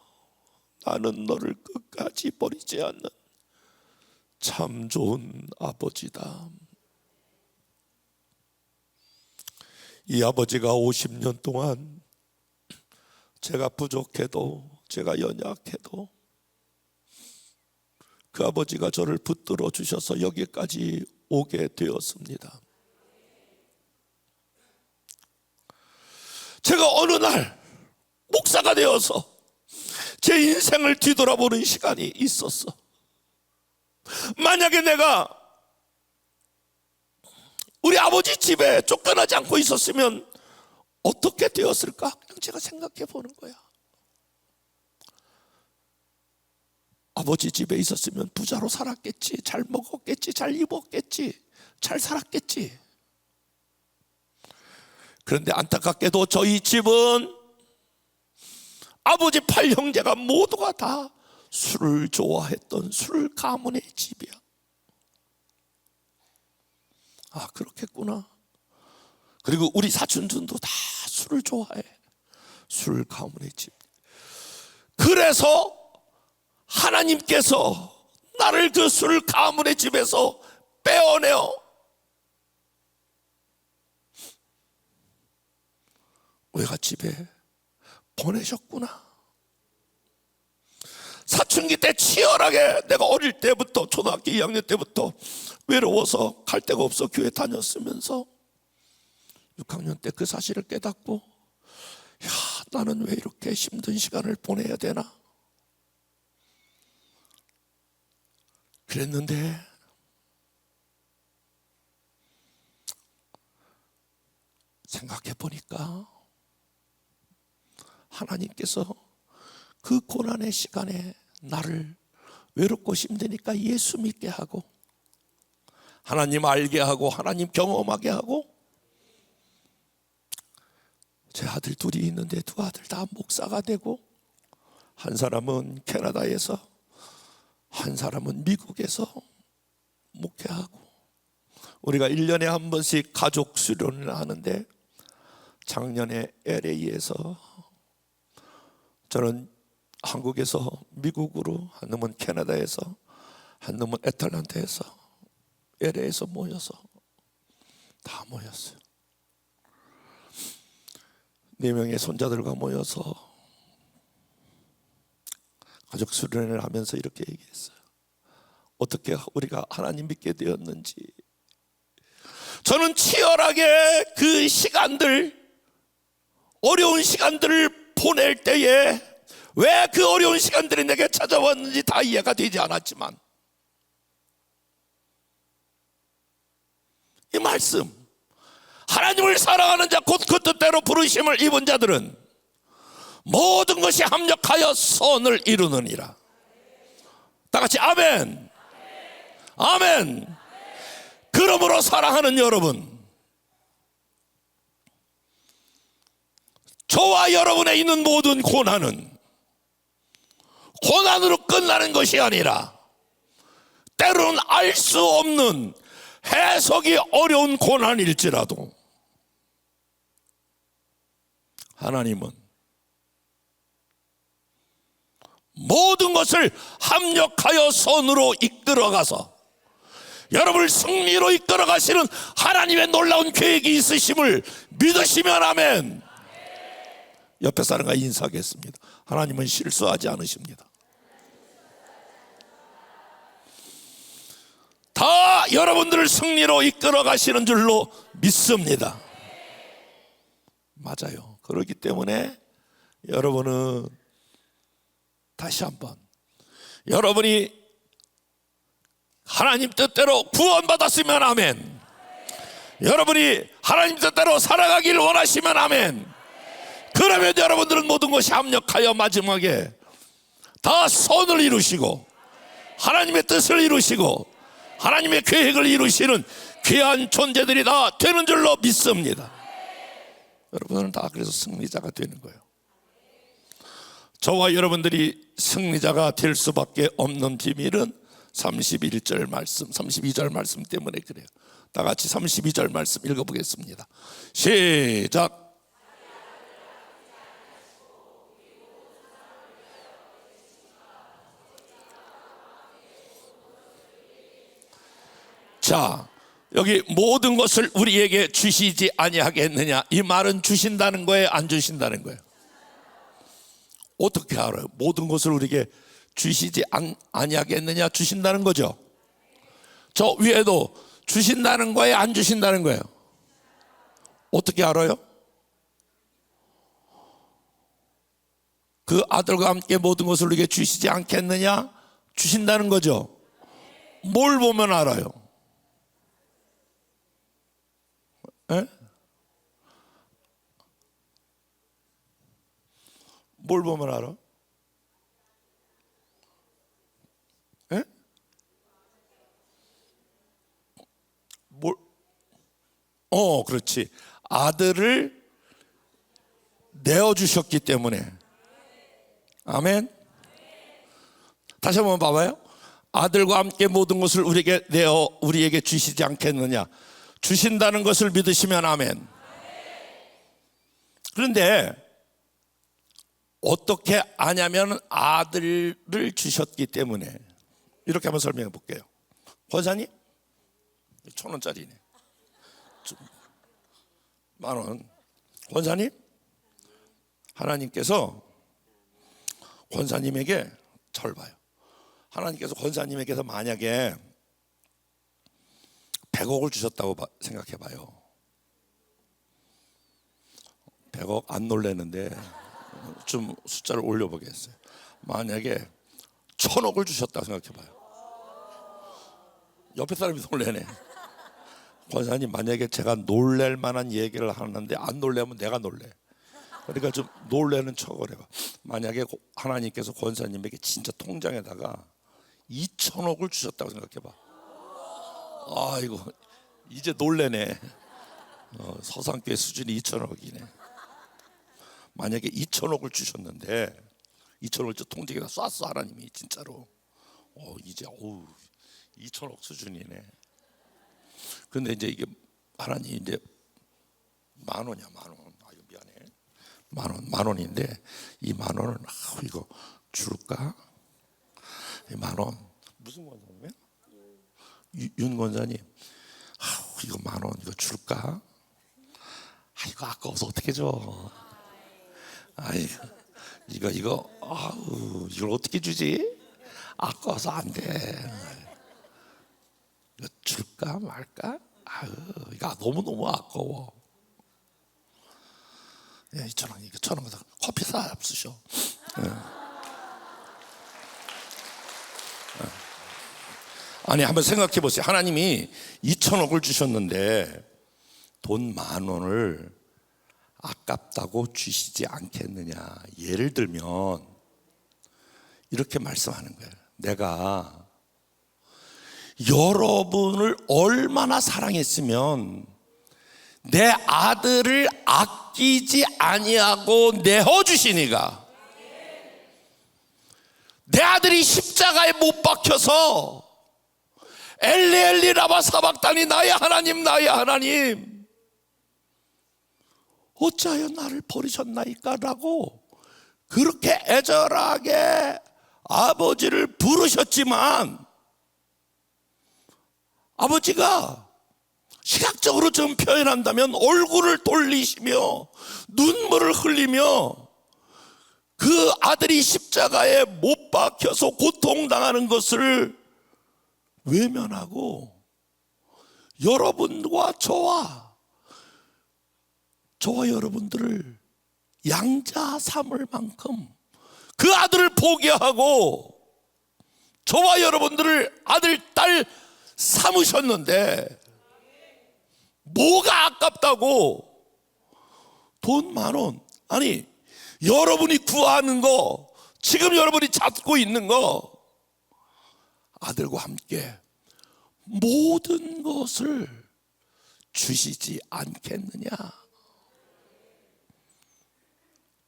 Speaker 1: 나는 너를 끝까지 버리지 않는 참 좋은 아버지다. 이 아버지가 50년 동안 제가 부족해도, 제가 연약해도 그 아버지가 저를 붙들어 주셔서 여기까지 오게 되었습니다. 제가 어느 날 목사가 되어서 제 인생을 뒤돌아보는 시간이 있었어. 만약에 내가 우리 아버지 집에 쫓겨나지 않고 있었으면 어떻게 되었을까? 그냥 제가 생각해 보는 거야. 아버지 집에 있었으면 부자로 살았겠지, 잘 먹었겠지, 잘 입었겠지, 잘 살았겠지. 그런데 안타깝게도 저희 집은 아버지 8형제가 모두가 다 술을 좋아했던 술 가문의 집이야. 아, 그렇겠구나. 그리고 우리 사촌들도 다 술을 좋아해. 술 가문의 집. 그래서 하나님께서 나를 그 술 가문의 집에서 빼어내어 외갓집에 보내셨구나. 사춘기 때 치열하게 내가 어릴 때부터 초등학교 2학년 때부터 외로워서 갈 데가 없어 교회 다녔으면서 6학년 때 그 사실을 깨닫고, 야, 나는 왜 이렇게 힘든 시간을 보내야 되나 그랬는데, 생각해 보니까 하나님께서 그 고난의 시간에 나를 외롭고 힘드니까 예수 믿게 하고, 하나님 알게 하고, 하나님 경험하게 하고, 제 아들 둘이 있는데 두 아들 다 목사가 되고, 한 사람은 캐나다에서, 한 사람은 미국에서 목회하고, 우리가 1년에 한 번씩 가족 수련을 하는데, 작년에 LA에서, 저는 한국에서 미국으로, 한 놈은 캐나다에서, 한 놈은 애틀랜타에서, LA에서 모여서 다 모였어요. 4명의 손자들과 모여서 가족 수련을 하면서 이렇게 얘기했어요. 어떻게 우리가 하나님 믿게 되었는지. 저는 치열하게 그 시간들, 어려운 시간들을 보낼 때에 왜 그 어려운 시간들이 내게 찾아왔는지 다 이해가 되지 않았지만, 이 말씀, 하나님을 사랑하는 자 곧 그 뜻대로 부르심을 입은 자들은 모든 것이 합력하여 선을 이루느니라. 다 같이 아멘. 아멘. 그러므로 사랑하는 여러분, 저와 여러분에 있는 모든 고난은 고난으로 끝나는 것이 아니라, 때로는 알 수 없는 해석이 어려운 고난일지라도 하나님은 모든 것을 합력하여 선으로 이끌어가서 여러분을 승리로 이끌어가시는 하나님의 놀라운 계획이 있으심을 믿으시면 아멘. 옆에 사람과 인사하겠습니다. 하나님은 실수하지 않으십니다. 다 여러분들을 승리로 이끌어 가시는 줄로 믿습니다. 맞아요. 그렇기 때문에 여러분은 다시 한번, 여러분이 하나님 뜻대로 구원받았으면 아멘. 여러분이 하나님 뜻대로 살아가기를 원하시면 아멘. 그러면 여러분들은 모든 것이 합력하여 마지막에 다 선을 이루시고 하나님의 뜻을 이루시고 하나님의 계획을 이루시는 귀한 존재들이 다 되는 줄로 믿습니다. 여러분은 다 그래서 승리자가 되는 거예요. 저와 여러분들이 승리자가 될 수밖에 없는 비밀은 31절 말씀, 32절 말씀 때문에 그래요. 다 같이 32절 말씀 읽어보겠습니다. 시작. 자, 여기 모든 것을 우리에게 주시지 아니하겠느냐, 이 말은 주신다는 거예요, 안 주신다는 거예요? 어떻게 알아요? 모든 것을 우리에게 주시지 아니하겠느냐, 주신다는 거죠. 저 위에도 주신다는 거예요, 안 주신다는 거예요? 어떻게 알아요? 그 아들과 함께 모든 것을 우리에게 주시지 않겠느냐, 주신다는 거죠. 뭘 보면 알아요? 에? 뭘 보면 알아? 그렇지. 아들을 내어주셨기 때문에. 아멘. 다시 한번 봐봐요. 아들과 함께 모든 것을 우리에게 주시지 않겠느냐. 주신다는 것을 믿으시면 아멘. 그런데 어떻게 아냐면 아들을 주셨기 때문에. 이렇게 한번 설명해 볼게요. 권사님 1,000원짜리네. 10,000원. 권사님, 하나님께서 권사님에게, 절 봐요. 하나님께서 권사님에게서 만약에 100억을 주셨다고 생각해 봐요. 100억 안 놀래는데 좀 숫자를 올려보겠어요. 만약에 1,000억을 주셨다고 생각해 봐요. 옆에 사람이 놀래네. 권사님, 만약에 제가 놀랄 만한 얘기를 하는데 안 놀래면 내가 놀래. 그러니까 좀 놀래는 척을 해봐. 만약에 하나님께서 권사님에게 진짜 통장에다가 2,000억을 주셨다고 생각해봐. 이거 이제 놀래네. 서산교회 수준이 2,000억이네. 만약에 2,000억을 주셨는데 2,000억을 통장에다 쐈어 하나님이 진짜로. 이제 2,000억 수준이네. 근데 이제 이게 하나님 이제 10,000원이야, 10,000원. 이거 미안해. 10,000원인데 이 10,000원을 이거 줄까? 이 10,000원 무슨 권사님이야? 윤 권사님. 이거 10,000원 이거 줄까? 이거 아까워서 어떻게 줘? 이거 이걸 어떻게 주지? 아까워서 안 돼. 이거 줄까 말까? 이거 너무너무 아까워. 2,000원, 이거 1,000원 커피 사 쓰셔. 아니, 한번 생각해 보세요. 하나님이 2,000억을 주셨는데 돈 10,000원을 아깝다고 주시지 않겠느냐. 예를 들면 이렇게 말씀하는 거예요. 내가 여러분을 얼마나 사랑했으면 내 아들을 아끼지 아니하고 내어주시니가. 내 아들이 십자가에 못 박혀서 엘리 라마 사박다니 나의 하나님 나의 하나님 어찌하여 나를 버리셨나이까 라고 그렇게 애절하게 아버지를 부르셨지만, 아버지가 시각적으로 좀 표현한다면 얼굴을 돌리시며 눈물을 흘리며 그 아들이 십자가에 못 박혀서 고통당하는 것을 외면하고 여러분과 저와 여러분들을 양자 삼을 만큼 그 아들을 포기하고 저와 여러분들을 아들, 딸 삼으셨는데 뭐가 아깝다고 돈 10,000원, 아니 여러분이 구하는 거, 지금 여러분이 잡고 있는 거, 아들과 함께 모든 것을 주시지 않겠느냐.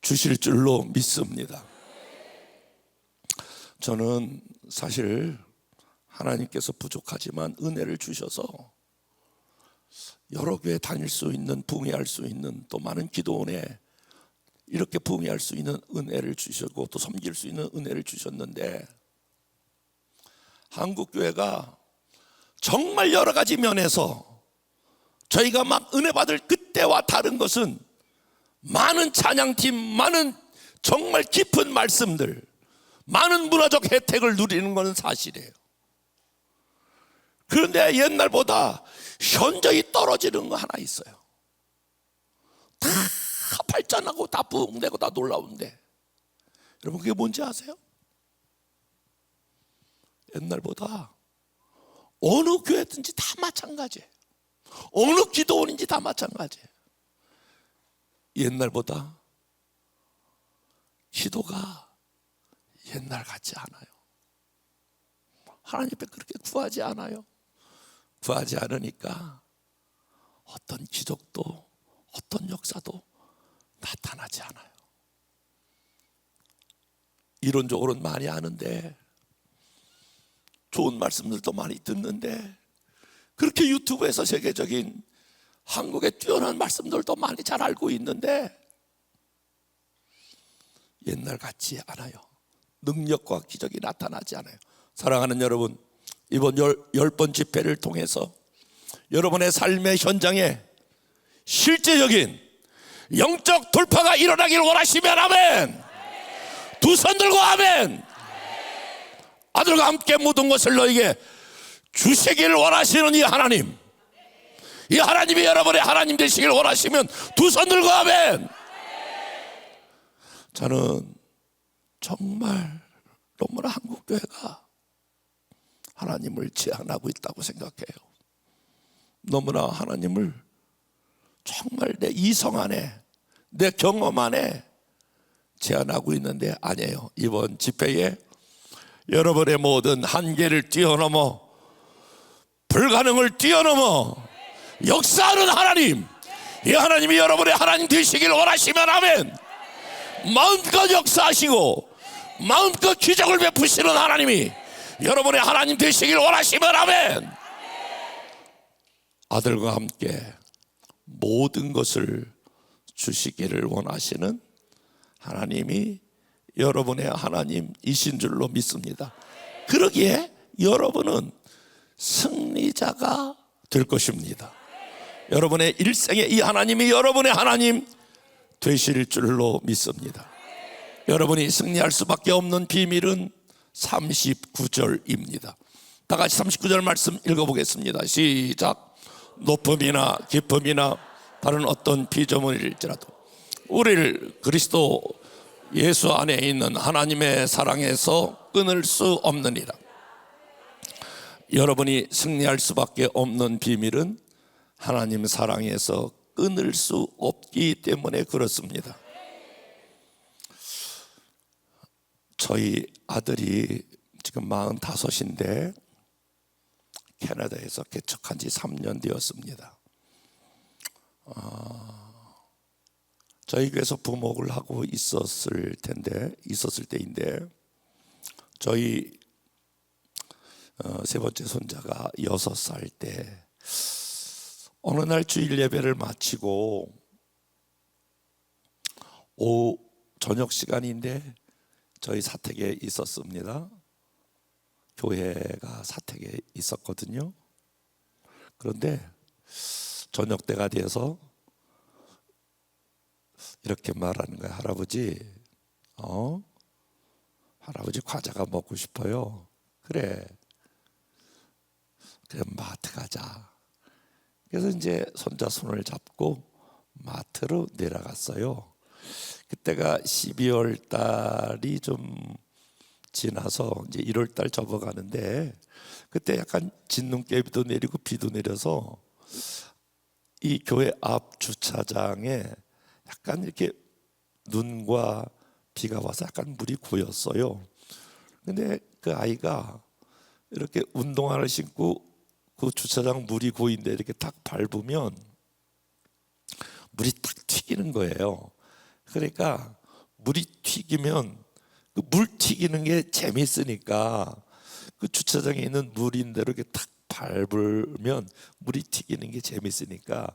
Speaker 1: 주실 줄로 믿습니다. 저는 사실 하나님께서 부족하지만 은혜를 주셔서 여러 교회 다닐 수 있는, 부흥회할 수 있는, 또 많은 기도원에 이렇게 부흥회할 수 있는 은혜를 주셨고 또 섬길 수 있는 은혜를 주셨는데, 한국교회가 정말 여러 가지 면에서 저희가 막 은혜 받을 그때와 다른 것은 많은 찬양팀, 많은 정말 깊은 말씀들, 많은 문화적 혜택을 누리는 것은 사실이에요. 그런데 옛날보다 현저히 떨어지는 거 하나 있어요. 다 발전하고 다 부흥되고 다 놀라운데, 여러분 그게 뭔지 아세요? 옛날보다 어느 교회든지 다 마찬가지예요. 어느 기도원인지 다 마찬가지예요. 옛날보다 기도가 옛날 같지 않아요. 하나님 앞에 그렇게 구하지 않아요. 구하지 않으니까 어떤 기적도 어떤 역사도 나타나지 않아요. 이론적으로는 많이 아는데, 좋은 말씀들도 많이 듣는데, 그렇게 유튜브에서 세계적인 한국의 뛰어난 말씀들도 많이 잘 알고 있는데 옛날 같지 않아요. 능력과 기적이 나타나지 않아요. 사랑하는 여러분, 이번 10번 집회를 통해서 여러분의 삶의 현장에 실제적인 영적 돌파가 일어나길 원하시면 아멘. 두 손 들고 아멘. 아들과 함께 모든 것을 너에게 주시기를 원하시는 이 하나님, 이 하나님이 여러분의 하나님 되시길 원하시면 두 손 들고 아멘. 저는 정말 너무나 한국교회가 하나님을 제한하고 있다고 생각해요. 너무나 하나님을 정말 내 이성 안에, 내 경험 안에 제한하고 있는데 아니에요. 이번 집회에 여러분의 모든 한계를 뛰어넘어, 불가능을 뛰어넘어 역사하는 하나님, 이 하나님이 여러분의 하나님 되시길 원하시면 아멘. 마음껏 역사하시고 마음껏 기적을 베푸시는 하나님이 여러분의 하나님 되시길 원하시면 아멘. 아들과 함께 모든 것을 주시기를 원하시는 하나님이 여러분의 하나님이신 줄로 믿습니다. 그러기에 여러분은 승리자가 될 것입니다. 여러분의 일생에 이 하나님이 여러분의 하나님 되실 줄로 믿습니다. 여러분이 승리할 수밖에 없는 비밀은 39절입니다. 다 같이 39절 말씀 읽어보겠습니다. 시작. 높음이나 깊음이나 다른 어떤 피조물일지라도 우리를 그리스도 예수 안에 있는 하나님의 사랑에서 끊을 수 없느니라. 여러분이 승리할 수밖에 없는 비밀은 하나님 사랑에서 끊을 수 없기 때문에 그렇습니다. 저희 아들이 지금 45인데 캐나다에서 개척한 지 3년 되었습니다. 저희 교회에서 부목을 하고 있었을 때인데 저희 세 번째 손자가 6살 때 어느 날 주일 예배를 마치고 오후 저녁 시간인데 저희 사택에 있었습니다. 교회가 사택에 있었거든요. 그런데 저녁 때가 돼서 이렇게 말하는 거예요. 할아버지 과자가 먹고 싶어요. 그래 마트 가자. 그래서 이제 손자 손을 잡고 마트로 내려갔어요. 그때가 12월 달이 좀 지나서 이제 1월 달 접어가는데 그때 약간 진눈깨비도 내리고 비도 내려서 이 교회 앞 주차장에 약간 이렇게 눈과 비가 와서 약간 물이 고였어요. 근데 그 아이가 이렇게 운동화를 신고 그 주차장 물이 고인데 이렇게 탁 밟으면 물이 탁 튀기는 거예요. 그러니까 물이 튀기면 그 물 튀기는 게 재밌으니까 그 주차장에 있는 물인 대로 이렇게 탁 밟으면 물이 튀기는 게 재밌으니까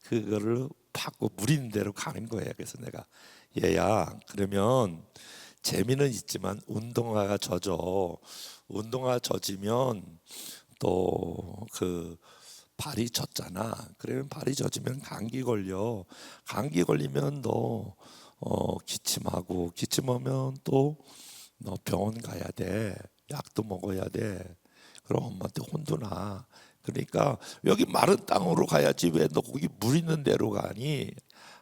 Speaker 1: 그거를 받고 물인 대로 가는 거예요. 그래서 내가 얘야 그러면 재미는 있지만 운동화가 젖어. 운동화 젖으면 또 그 발이 젖잖아. 그러면 발이 젖으면 감기 걸려. 감기 걸리면 너 기침하고 기침하면 또 너 병원 가야 돼. 약도 먹어야 돼. 그럼 엄마한테 혼도나. 그러니까 여기 마른 땅으로 가야지 왜 너 거기 물 있는 데로 가니?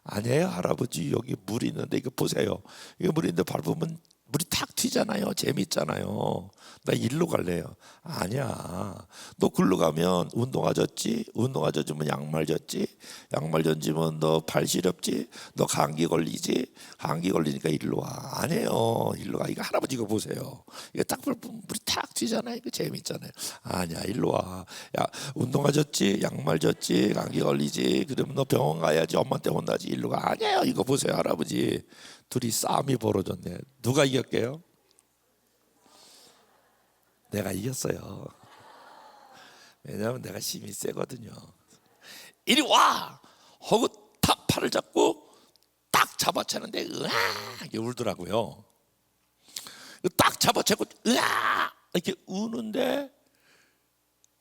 Speaker 1: 아니에요 할아버지 여기 물 있는데 이거 보세요. 이거 물 있는데 밟으면 물이 탁 튀잖아요. 재밌잖아요. 나 일로 갈래요. 아니야. 너 글로 가면 운동화 젖지, 운동화 젖으면 양말 젖지, 양말 젖으면 너 발 시렵지, 너 감기 걸리지, 감기 걸리니까 일로 와. 아니에요. 일로 가. 이거 할아버지 이거 보세요. 이거 딱 물이 탁 튀잖아요. 이거 재밌잖아요. 아니야, 일로 와. 야, 운동화 젖지, 양말 젖지, 감기 걸리지, 그러면 너 병원 가야지, 엄마한테 혼나지. 일로 가. 아니에요. 이거 보세요, 할아버지. 둘이 싸움이 벌어졌네. 누가 이겼게요? 내가 이겼어요. 왜냐하면 내가 힘이 세거든요. 이리 와! 하고 탁 팔을 잡고 딱 잡아채는데 으아! 이렇게 울더라고요. 딱 잡아채고 으아! 이렇게 우는데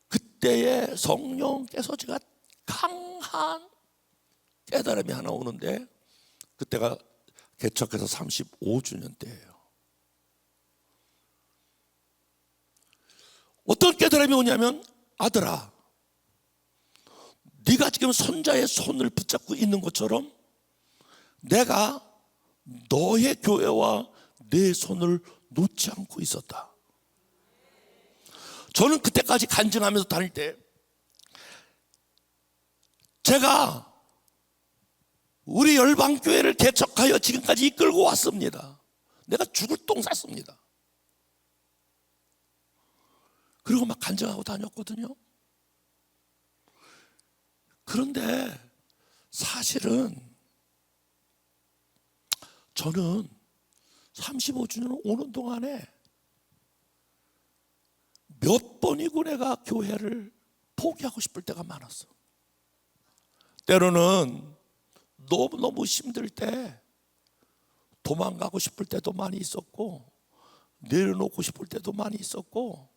Speaker 1: 그때의 성령께서 제가 강한 깨달음이 하나 오는데, 그때가 개척해서 35주년 때예요. 어떤 깨달음이 오냐면, 아들아, 네가 지금 손자의 손을 붙잡고 있는 것처럼 내가 너의 교회와 내 손을 놓지 않고 있었다. 저는 그때까지 간증하면서 다닐 때 제가 우리 열방교회를 개척하여 지금까지 이끌고 왔습니다. 내가 죽을 똥 쌌습니다. 그리고 막 간증하고 다녔거든요. 그런데 사실은 저는 35주년 오는 동안에 몇 번이고 내가 교회를 포기하고 싶을 때가 많았어. 때로는 너무너무 힘들 때 도망가고 싶을 때도 많이 있었고, 내려놓고 싶을 때도 많이 있었고,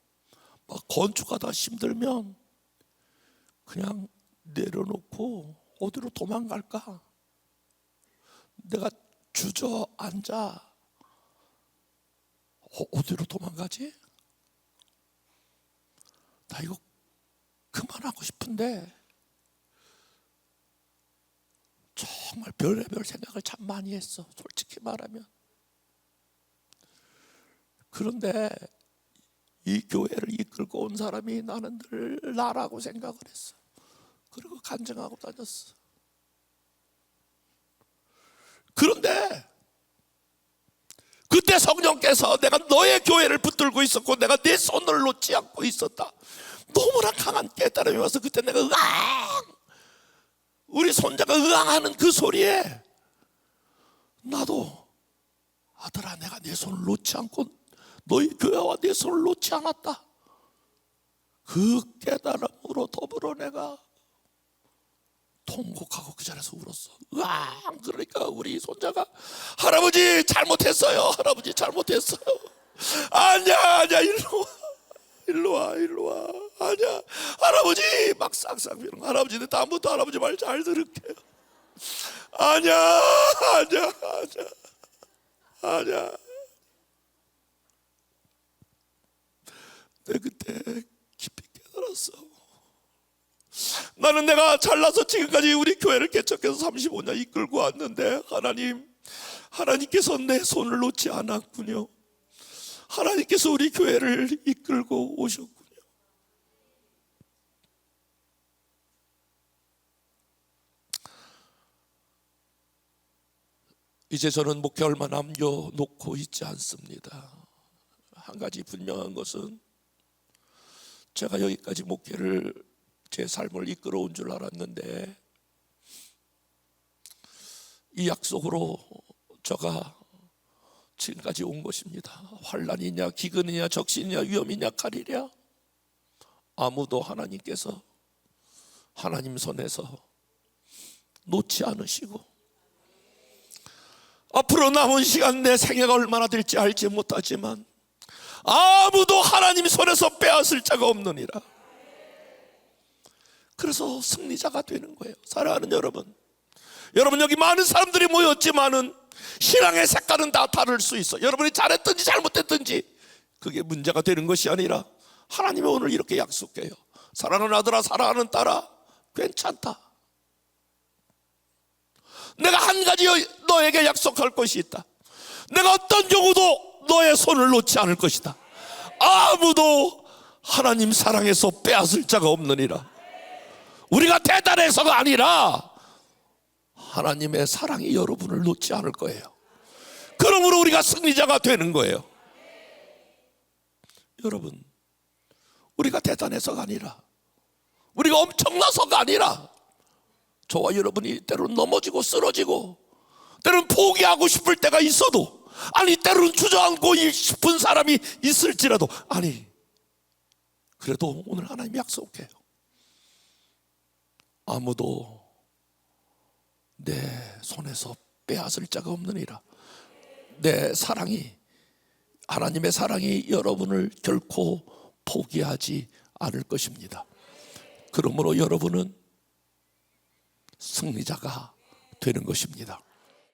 Speaker 1: 막 건축하다 힘들면 그냥 내려놓고 어디로 도망갈까? 내가 주저앉아 어디로 도망가지? 나 이거 그만하고 싶은데 정말 별의별 생각을 참 많이 했어, 솔직히 말하면. 그런데 이 교회를 이끌고 온 사람이 나는 늘 나라고 생각을 했어. 그리고 간증하고 다녔어. 그런데 그때 성령께서 내가 너의 교회를 붙들고 있었고 내가 내 손을 놓지 않고 있었다, 너무나 강한 깨달음이 와서 그때 내가 으앙, 우리 손자가 으앙하는 그 소리에 나도 아들아, 내가 내 손을 놓지 않고 너희 교회와 내 손을 놓지 않았다. 그 깨달음으로 더불어 내가 통곡하고 그 자리에서 울었어. 으앙. 그러니까 우리 손자가 할아버지 잘못했어요, 할아버지 잘못했어요. 아니야 일로 와 아니야 할아버지, 막 싹싹 비는 할아버지, 다음부터 할아버지 말 잘 들을게요. 아니야. 내 그때 깊이 깨달았어. 나는 내가 잘나서 지금까지 우리 교회를 개척해서 35년 이끌고 왔는데 하나님께서 내 손을 놓지 않았군요. 하나님께서 우리 교회를 이끌고 오셨군요. 이제 저는 목회 얼마 남겨놓고 있지 않습니다. 한 가지 분명한 것은, 제가 여기까지 목회를, 제 삶을 이끌어온 줄 알았는데 이 약속으로 제가 지금까지 온 것입니다. 환난이냐 기근이냐 적신이냐 위험이냐 칼이냐, 아무도 하나님께서 하나님 손에서 놓지 않으시고, 앞으로 남은 시간 내 생애가 얼마나 될지 알지 못하지만 아무도 하나님 손에서 빼앗을 자가 없느니라. 그래서 승리자가 되는 거예요. 사랑하는 여러분, 여기 많은 사람들이 모였지만은 신앙의 색깔은 다 다를 수 있어. 여러분이 잘했든지 잘못했든지 그게 문제가 되는 것이 아니라, 하나님이 오늘 이렇게 약속해요. 사랑하는 아들아, 사랑하는 딸아, 괜찮다. 내가 한 가지 너에게 약속할 것이 있다. 내가 어떤 경우도 너의 손을 놓지 않을 것이다. 아무도 하나님 사랑에서 빼앗을 자가 없느니라. 우리가 대단해서가 아니라 하나님의 사랑이 여러분을 놓지 않을 거예요. 그러므로 우리가 승리자가 되는 거예요. 여러분, 우리가 대단해서가 아니라, 우리가 엄청나서가 아니라, 저와 여러분이 때로는 넘어지고 쓰러지고 때로는 포기하고 싶을 때가 있어도, 아니 때로는 주저앉고 싶은 사람이 있을지라도, 아니 그래도 오늘 하나님이 약속해요. 아무도 내 손에서 빼앗을 자가 없느니라. 내 사랑이, 하나님의 사랑이 여러분을 결코 포기하지 않을 것입니다. 그러므로 여러분은 승리자가 되는 것입니다.